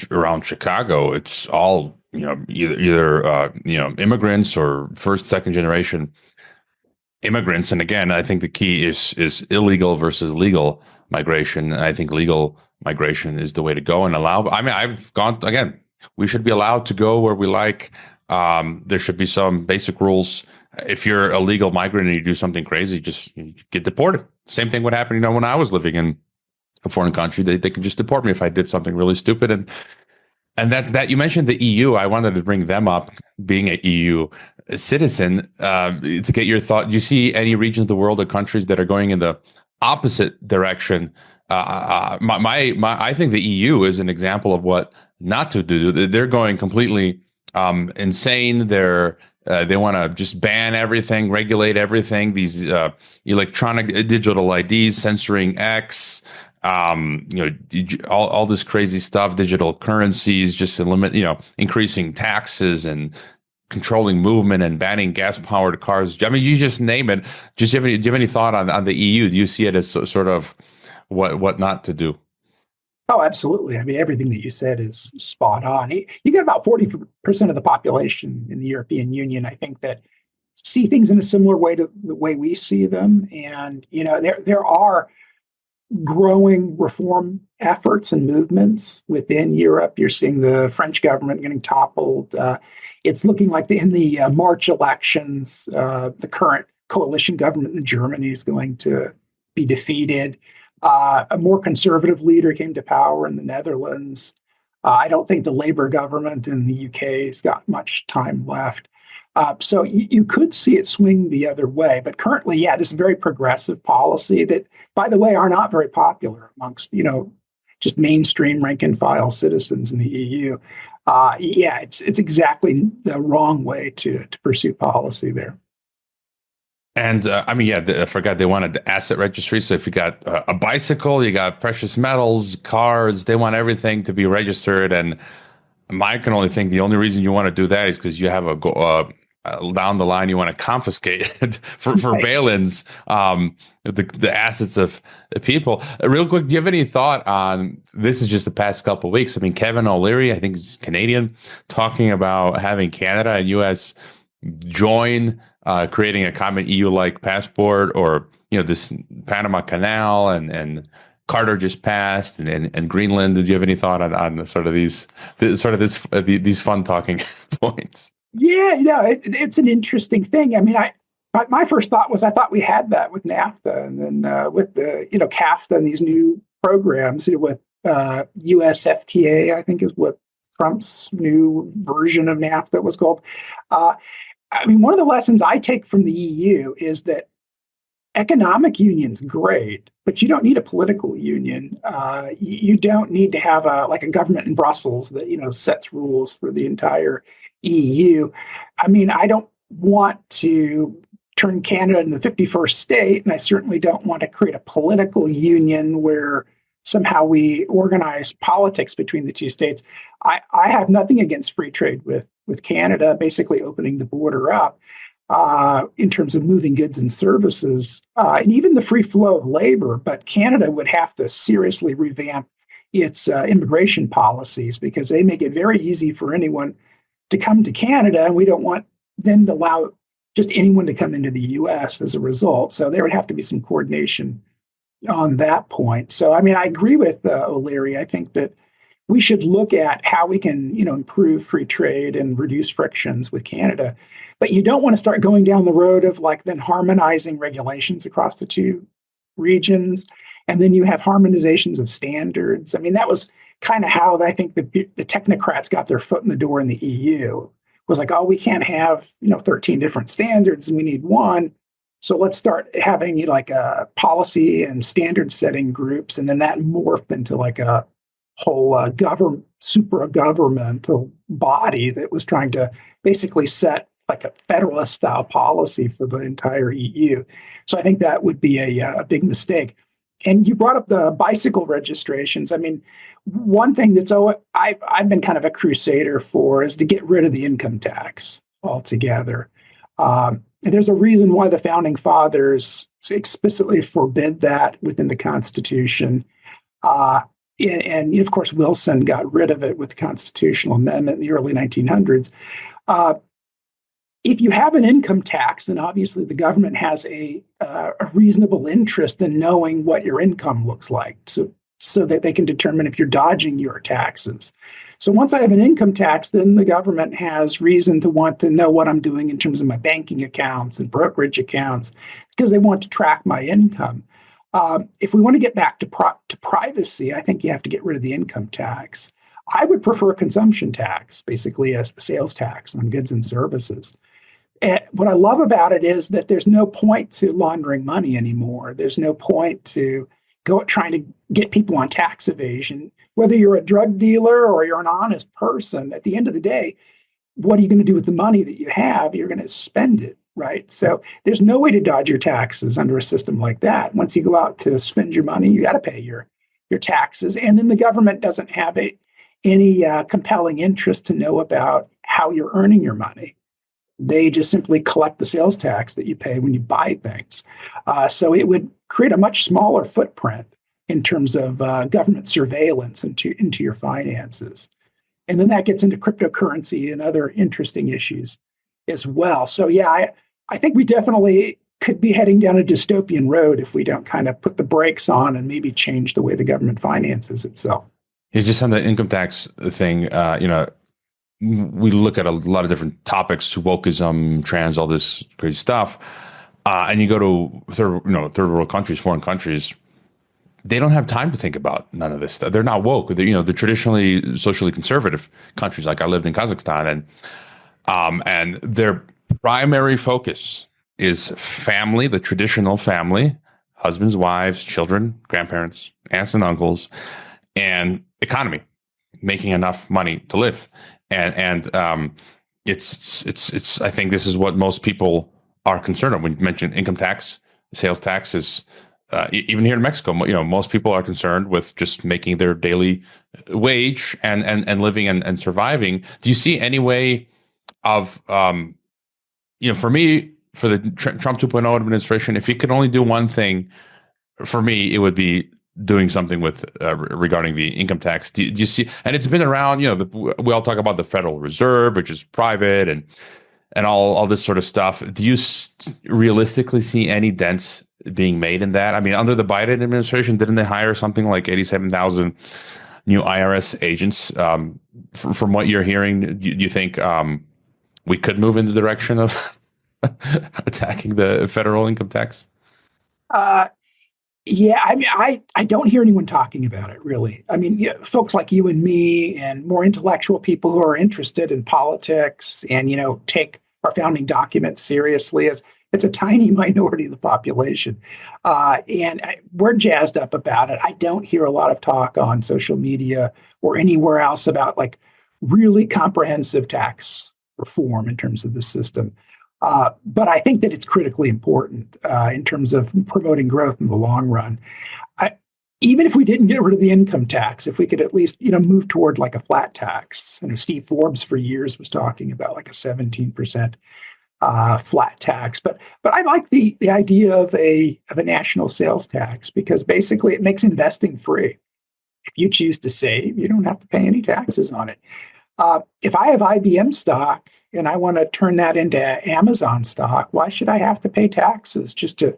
around Chicago, it's all either immigrants or first, second generation immigrants. And again, I think the key is illegal versus legal migration. And I think legal migration is the way to go and allow. I mean, I've gone again. We should be allowed to go where we like. There should be some basic rules. If you're a legal migrant and you do something crazy, you get deported. Same thing would happen, when I was living in a foreign country. They could just deport me if I did something really stupid. And that's that. You mentioned the EU. I wanted to bring them up, being an EU citizen, to get your thought. Do you see any regions of the world or countries that are going in the opposite direction? I think the EU is an example of what not to do. They're going completely insane. They want to just ban everything, regulate everything. These electronic digital IDs, censoring X, all this crazy stuff, digital currencies, just to limit, increasing taxes and controlling movement and banning gas-powered cars. I mean, you just name it. Do you have any thought on the EU? Do you see it as sort of what not to do? Oh, absolutely. I mean, everything that you said is spot on. You get about 40% of the population in the European Union, I think, that see things in a similar way to the way we see them. And, there are growing reform efforts and movements within Europe. You're seeing the French government getting toppled. It's looking like in the March elections, the current coalition government in Germany is going to be defeated. A more conservative leader came to power in the Netherlands. I don't think the Labour government in the UK has got much time left. So you could see it swing the other way. But currently, this is very progressive policy that, by the way, are not very popular amongst, just mainstream rank and file citizens in the EU. It's exactly the wrong way to pursue policy there. And I forgot they wanted the asset registry. So if you got a bicycle, you got precious metals, cars, they want everything to be registered. And I can only think the only reason you want to do that is because you have down the line you want to confiscate for Right. bail-ins, the assets of the people. Real quick, do you have any thought on this? Is just the past couple of weeks. I mean, Kevin O'Leary, I think he's Canadian, talking about having Canada and U.S. join, creating a common EU-like passport, or this Panama Canal and Carter just passed and Greenland. Did you have any thought on the sort of these fun talking points? Yeah, it's an interesting thing. I mean, my first thought was I thought we had that with NAFTA, and then with the CAFTA and these new programs, with USFTA, I think is what Trump's new version of NAFTA was called. I mean, one of the lessons I take from the EU is that economic union's great, but you don't need a political union. You don't need to have a government in Brussels that sets rules for the entire EU. I mean, I don't want to turn Canada into the 51st state, and I certainly don't want to create a political union where somehow we organize politics between the two states. I have nothing against free trade with Canada, basically opening the border up in terms of moving goods and services, and even the free flow of labor. But Canada would have to seriously revamp its immigration policies, because they make it very easy for anyone to come to Canada, and we don't want them to allow just anyone to come into the U.S. as a result. So there would have to be some coordination on that point. So, I mean, I agree with O'Leary. I think that we should look at how we can, improve free trade and reduce frictions with Canada. But you don't want to start going down the road of then harmonizing regulations across the two regions. And then you have harmonizations of standards. I mean, that was kind of how I think the technocrats got their foot in the door in the EU. Was like, oh, we can't have 13 different standards, and we need one. So let's start having a policy and standard setting groups, and then that morphed into a whole super governmental body that was trying to basically set a federalist style policy for the entire EU. So I think that would be a big mistake. And you brought up the bicycle registrations. I mean, one thing I've been kind of a crusader for is to get rid of the income tax altogether. And there's a reason why the founding fathers explicitly forbid that within the Constitution. And of course, Wilson got rid of it with the constitutional amendment in the early 1900s. If you have an income tax, then obviously the government has a reasonable interest in knowing what your income looks like, so that they can determine if you're dodging your taxes. So once I have an income tax, then the government has reason to want to know what I'm doing in terms of my banking accounts and brokerage accounts, because they want to track my income. If we want to get back to privacy, I think you have to get rid of the income tax. I would prefer a consumption tax, basically a sales tax on goods and services. And what I love about it is that there's no point to laundering money anymore. There's no point to trying to get people on tax evasion. Whether you're a drug dealer or you're an honest person, at the end of the day, what are you going to do with the money that you have? You're going to spend it, right? So there's no way to dodge your taxes under a system like that. Once you go out to spend your money, you got to pay your taxes. And then the government doesn't have any compelling interest to know about how you're earning your money. They just simply collect the sales tax that you pay when you buy things. So it would create a much smaller footprint in terms of government surveillance into your finances. And then that gets into cryptocurrency and other interesting issues as well. So yeah, I think we definitely could be heading down a dystopian road if we don't kind of put the brakes on and maybe change the way the government finances itself. Yeah, just on the income tax thing, we look at a lot of different topics, wokeism, trans, all this crazy stuff, and you go to third world countries, foreign countries, they don't have time to think about none of this stuff. They're not woke. They're traditionally socially conservative countries. Like I lived in Kazakhstan, and their primary focus is family, the traditional family, husbands, wives, children, grandparents, aunts and uncles, and economy, making enough money to live. And it's I think this is what most people are concerned of. When you mention income tax, sales tax is even here in Mexico, most people are concerned with just making their daily wage and living and surviving. Do you see any way of for me, for the Trump 2.0 administration, if he could only do one thing, for me, it would be doing something with regarding the income tax. Do you see? And it's been around. We all talk about the Federal Reserve, which is private, and all this sort of stuff. Do you realistically see any dents being made in that? I mean, under the Biden administration, didn't they hire something like 87,000 new IRS agents? From what you're hearing, do you think we could move in the direction of attacking the federal income tax? Uh, yeah, I mean, I don't hear anyone talking about it really. I mean, folks like you and me, and more intellectual people who are interested in politics, and take our founding documents seriously. It's a tiny minority of the population, we're jazzed up about it. I don't hear a lot of talk on social media or anywhere else about like really comprehensive tax reform in terms of the system. But I think that it's critically important in terms of promoting growth in the long run. Even if we didn't get rid of the income tax, if we could at least move toward like a flat tax. Steve Forbes for years was talking about like a 17% flat tax. But I like the idea of a national sales tax, because basically it makes investing free. If you choose to save, you don't have to pay any taxes on it. If I have IBM stock and I want to turn that into Amazon stock, why should I have to pay taxes just to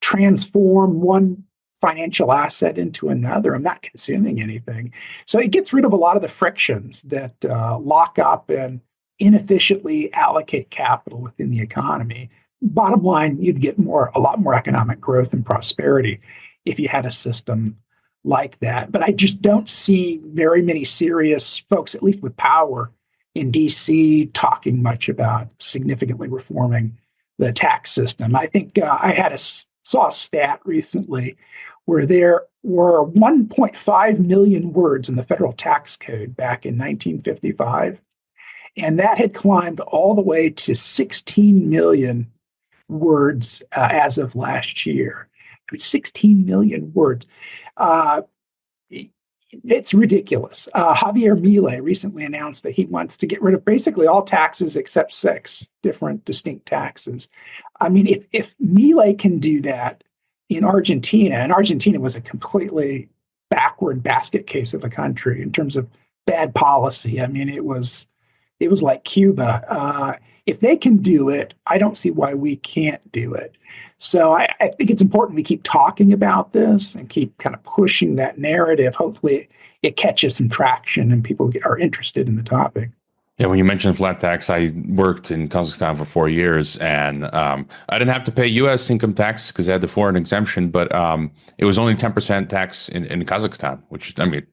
transform one financial asset into another? I'm not consuming anything. So it gets rid of a lot of the frictions that lock up and inefficiently allocate capital within the economy. Bottom line, you'd get a lot more economic growth and prosperity if you had a system like that. But I just don't see very many serious folks, at least with power in DC, talking much about significantly reforming the tax system. I think I saw a stat recently where there were 1.5 million words in the federal tax code back in 1955, and that had climbed all the way to 16 million words as of last year. I mean, 16 million words. It's ridiculous. Javier Milei recently announced that he wants to get rid of basically all taxes except 6 different distinct taxes. I mean, if Milei can do that in Argentina, and Argentina was a completely backward basket case of a country in terms of bad policy. I mean, it was like Cuba. If they can do it, I don't see why we can't do it. So I think it's important we keep talking about this and keep kind of pushing that narrative. Hopefully it catches some traction and people are interested in the topic. Yeah, when you mentioned flat tax, I worked in Kazakhstan for 4 years, and I didn't have to pay U.S. income tax because I had the foreign exemption, but it was only 10% tax in Kazakhstan, which, I mean,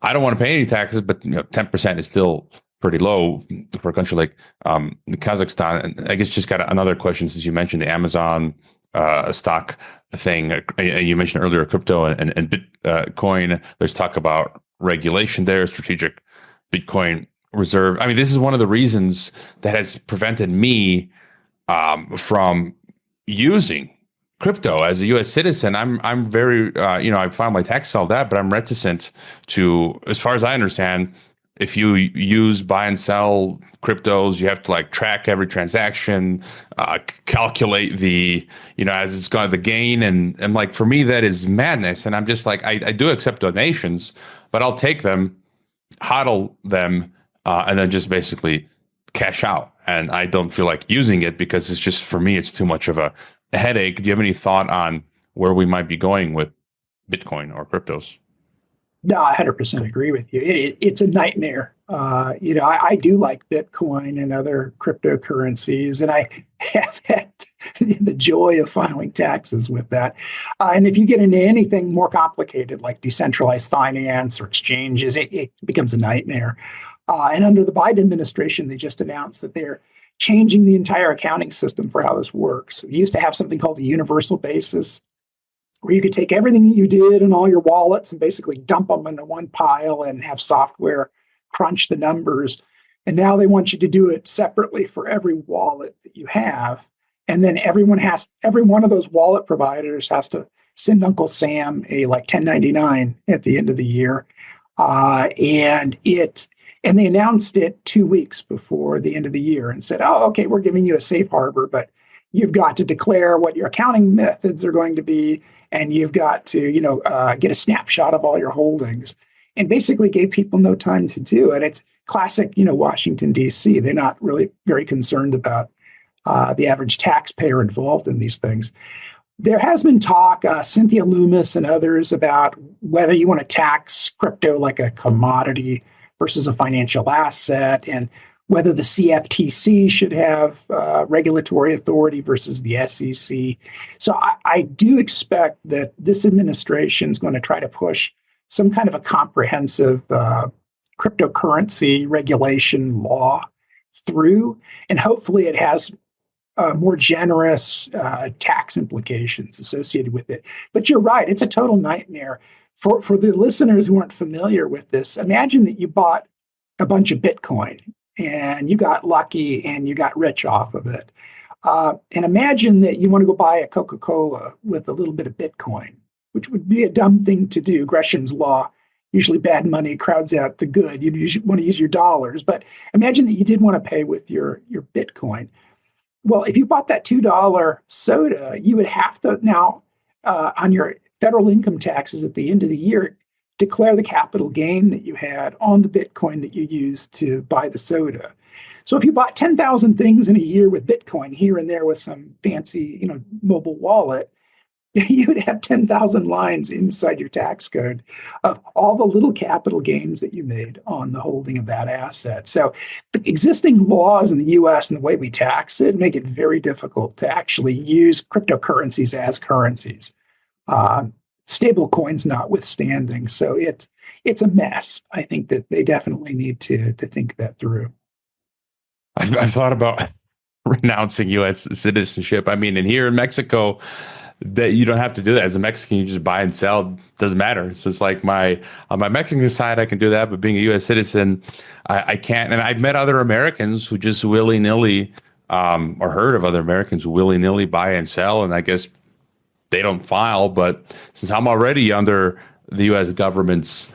I don't want to pay any taxes, but 10% is still pretty low for a country like Kazakhstan. And I guess just got another question, since you mentioned the Amazon stock thing. You mentioned earlier crypto and Bitcoin. There's talk about regulation there, strategic Bitcoin reserve. I mean, this is one of the reasons that has prevented me from using crypto as a U.S. citizen. I'm very I filed my taxes, all that, but I'm reticent to, as far as I understand, if you use buy and sell cryptos, you have to like track every transaction, calculate the, as it's going, the gain. And like, for me, that is madness. And I'm just like, I do accept donations, but I'll take them, hodl them, and then just basically cash out. And I don't feel like using it because it's just, for me, it's too much of a headache. Do you have any thought on where we might be going with Bitcoin or cryptos? No, I 100% agree with you. It's a nightmare. I do like Bitcoin and other cryptocurrencies, and I have had the joy of filing taxes with that. And if you get into anything more complicated, like decentralized finance or exchanges, it becomes a nightmare. And under the Biden administration, they just announced that they're changing the entire accounting system for how this works. We used to have something called a universal basis, where you could take everything that you did in all your wallets and basically dump them into one pile and have software crunch the numbers. And now they want you to do it separately for every wallet that you have. And then every one of those wallet providers has to send Uncle Sam a like 1099 at the end of the year. And they announced it 2 weeks before the end of the year and said, oh, okay, we're giving you a safe harbor, but you've got to declare what your accounting methods are going to be, and you've got to, get a snapshot of all your holdings, and basically gave people no time to do it. It's classic, Washington, D.C. They're not really very concerned about the average taxpayer involved in these things. There has been talk, Cynthia Loomis and others, about whether you want to tax crypto like a commodity versus a financial asset, and whether the CFTC should have regulatory authority versus the SEC. So I do expect that this administration is going to try to push some kind of a comprehensive cryptocurrency regulation law through, and hopefully it has more generous tax implications associated with it. But you're right, it's a total nightmare. For the listeners who aren't familiar with this, imagine that you bought a bunch of Bitcoin and you got lucky and you got rich off of it. And imagine that you want to go buy a Coca-Cola with a little bit of Bitcoin, which would be a dumb thing to do. Gresham's law, usually bad money crowds out the good. You usually want to use your dollars, but imagine that you did want to pay with your Bitcoin. Well, if you bought that $2 soda, you would have to now, on your federal income taxes at the end of the year, declare the capital gain that you had on the Bitcoin that you used to buy the soda. So if you bought 10,000 things in a year with Bitcoin here and there with some fancy, mobile wallet, you would have 10,000 lines inside your tax code of all the little capital gains that you made on the holding of that asset. So the existing laws in the US and the way we tax it make it very difficult to actually use cryptocurrencies as currencies, stable coins notwithstanding. So it's a mess. I think that they definitely need to think that through. I've thought about renouncing U.S. citizenship. I mean, and here in Mexico, that you don't have to do that. As a Mexican, you just buy and sell. Doesn't matter. So it's like on my Mexican side, I can do that, but being a U.S. citizen, I can't. And I've met other Americans who just willy-nilly, or heard of other Americans who willy-nilly buy and sell, and I guess they don't file. But since I'm already under the U.S. government's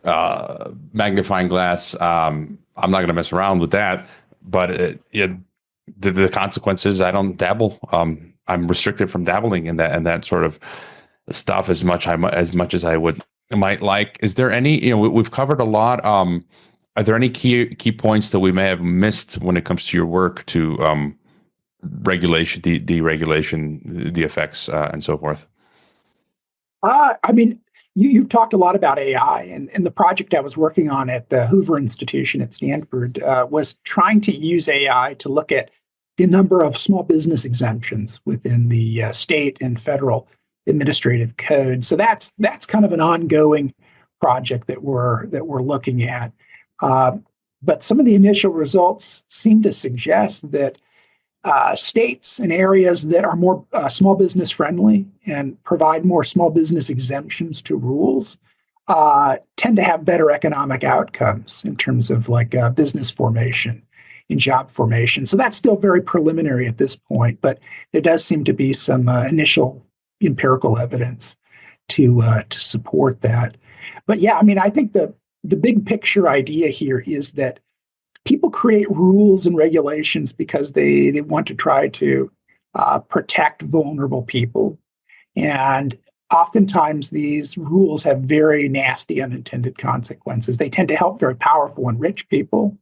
magnifying glass, I'm not going to mess around with that. But the consequences, I don't dabble. I'm restricted from dabbling in that sort of stuff as much as I might like. Is there any, we've covered a lot. Are there any key points that we may have missed when it comes to your work to regulation, deregulation, the effects, and so forth? I mean, you've talked a lot about AI, and the project I was working on at the Hoover Institution at Stanford was trying to use AI to look at the number of small business exemptions within the state and federal administrative code. So that's kind of an ongoing project that we're looking at. But some of the initial results seem to suggest that states and areas that are more small business friendly and provide more small business exemptions to rules tend to have better economic outcomes in terms of like business formation and job formation. So that's still very preliminary at this point, but there does seem to be some initial empirical evidence to support that. But yeah, I mean, I think the big picture idea here is that people create rules and regulations because they want to try to protect vulnerable people. And oftentimes these rules have very nasty unintended consequences. They tend to help very powerful and rich people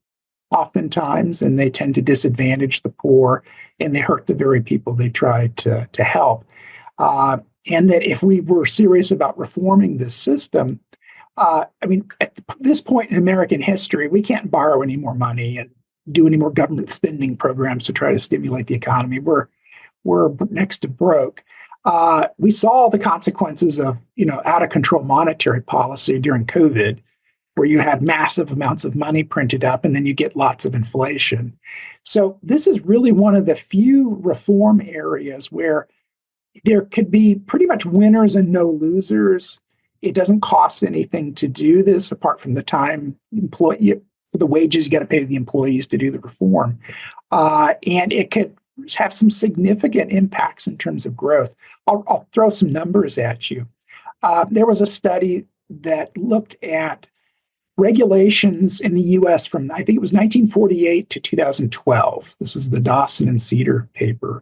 oftentimes, and they tend to disadvantage the poor, and they hurt the very people they try to help. And that if we were serious about reforming this system, I mean, at this point in American history, we can't borrow any more money and do any more government spending programs to try to stimulate the economy. We're next to broke. We saw the consequences of out of control monetary policy during COVID, where you had massive amounts of money printed up and then you get lots of inflation. So this is really one of the few reform areas where there could be pretty much winners and no losers. It doesn't cost anything to do this apart from the time for the wages you got to pay the employees to do the reform. And it could have some significant impacts in terms of growth. I'll throw some numbers at you. There was a study that looked at regulations in the US from, I think it was 1948 to 2012. This was the Dawson and Cedar paper.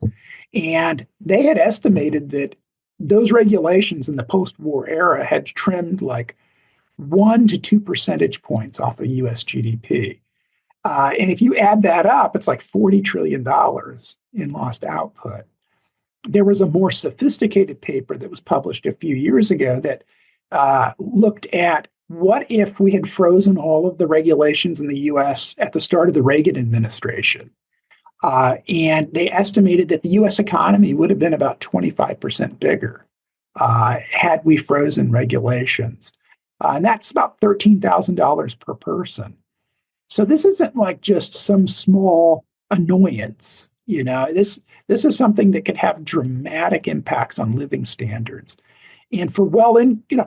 And they had estimated that those regulations in the post-war era had trimmed like 1 to 2 percentage points off of US GDP. And if you add that up, it's like $40 trillion in lost output. there was a more sophisticated paper that was published a few years ago that looked at what if we had frozen all of the regulations in the US at the start of the Reagan administration. And they estimated that the US economy would have been about 25% bigger had we frozen regulations. And that's about $13,000 per person. So this isn't like just some small annoyance. This is something that could have dramatic impacts on living standards. And for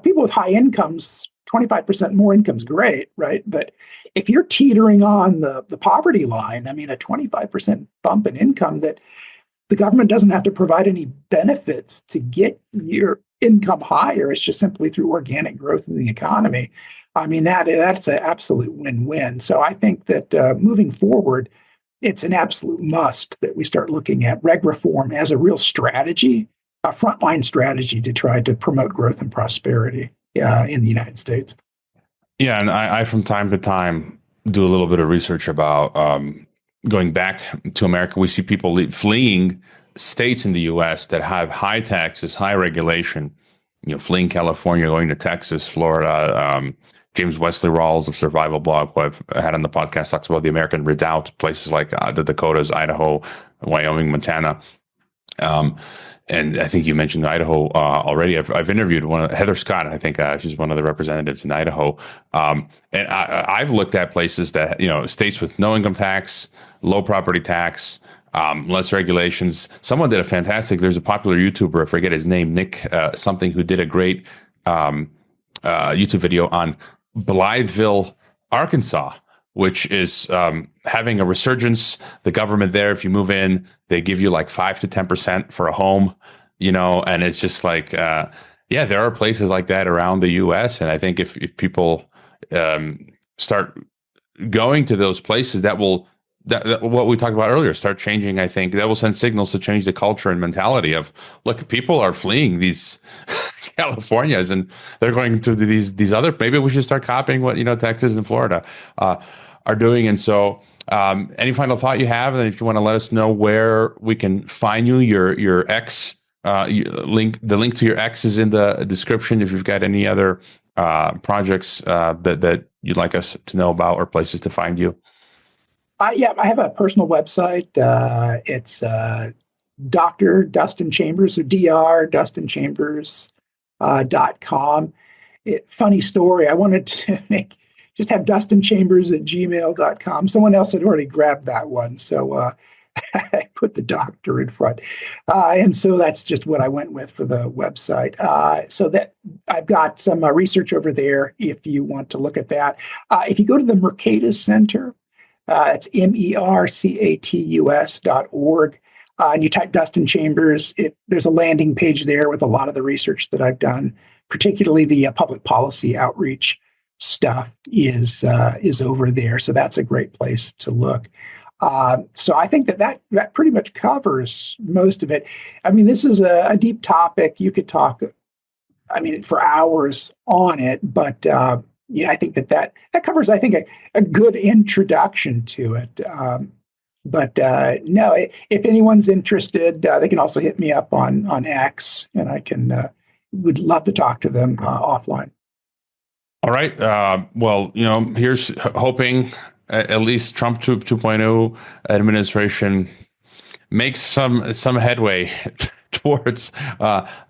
people with high incomes, 25% more income is great, right? But if you're teetering on the poverty line, I mean, a 25% bump in income that the government doesn't have to provide any benefits to get your income higher. It's just simply through organic growth in the economy. I mean, that's an absolute win-win. So I think that moving forward, it's an absolute must that we start looking at reg reform as a real strategy, a frontline strategy to try to promote growth and prosperity in the United States. Yeah, and I from time to time do a little bit of research about going back to America. We see people fleeing states in the U.S. that have high taxes, high regulation. Fleeing California, going to Texas, Florida. James Wesley Rawls of Survival Blog, who I've had on the podcast, talks about the American redoubt, places like the Dakotas, Idaho, Wyoming, Montana. And I think you mentioned Idaho already. I've interviewed Heather Scott. I think she's one of the representatives in Idaho. And I've looked at places that, states with no income tax, low property tax, less regulations. Someone did there's a popular YouTuber, I forget his name, Nick something, who did a great YouTube video on Blytheville, Arkansas, which is having a resurgence. The government there, if you move in, they give you like 5 to 10% for a home, and it's just like, there are places like that around the U.S. And I think if people start going to those places, that what we talked about earlier, start changing. I think that will send signals to change the culture and mentality of, look, people are fleeing these Californias and they're going to these other, maybe we should start copying what, Texas and Florida are doing. And so any final thought you have? And if you want to let us know where we can find you, your X the link to your X is in the description. If you've got any other projects that you'd like us to know about or places to find you. I have a personal website. It's Dr. Dustin Chambers, or Dr. Dustin Chambers.com. Funny story. I wanted to just have DustinChambers@gmail.com. Someone else had already grabbed that one. So I put the doctor in front. And so that's just what I went with for the website. So that I've got some research over there if you want to look at that. If you go to the Mercatus Center, it's mercatus.org. And you type Dustin Chambers, there's a landing page there with a lot of the research that I've done, particularly the public policy outreach stuff is over there. So that's a great place to look. So I think that pretty much covers most of it. I mean, this is a deep topic. You could talk, for hours on it, but I think that covers, I think, a good introduction to it. But no, if anyone's interested, they can also hit me up on X, and I would love to talk to them offline. All right. Well, here's hoping at least Trump 2.0 administration makes some headway towards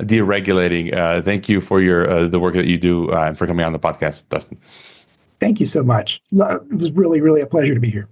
deregulating. Thank you for the work that you do and for coming on the podcast, Dustin. Thank you so much. It was really, really a pleasure to be here.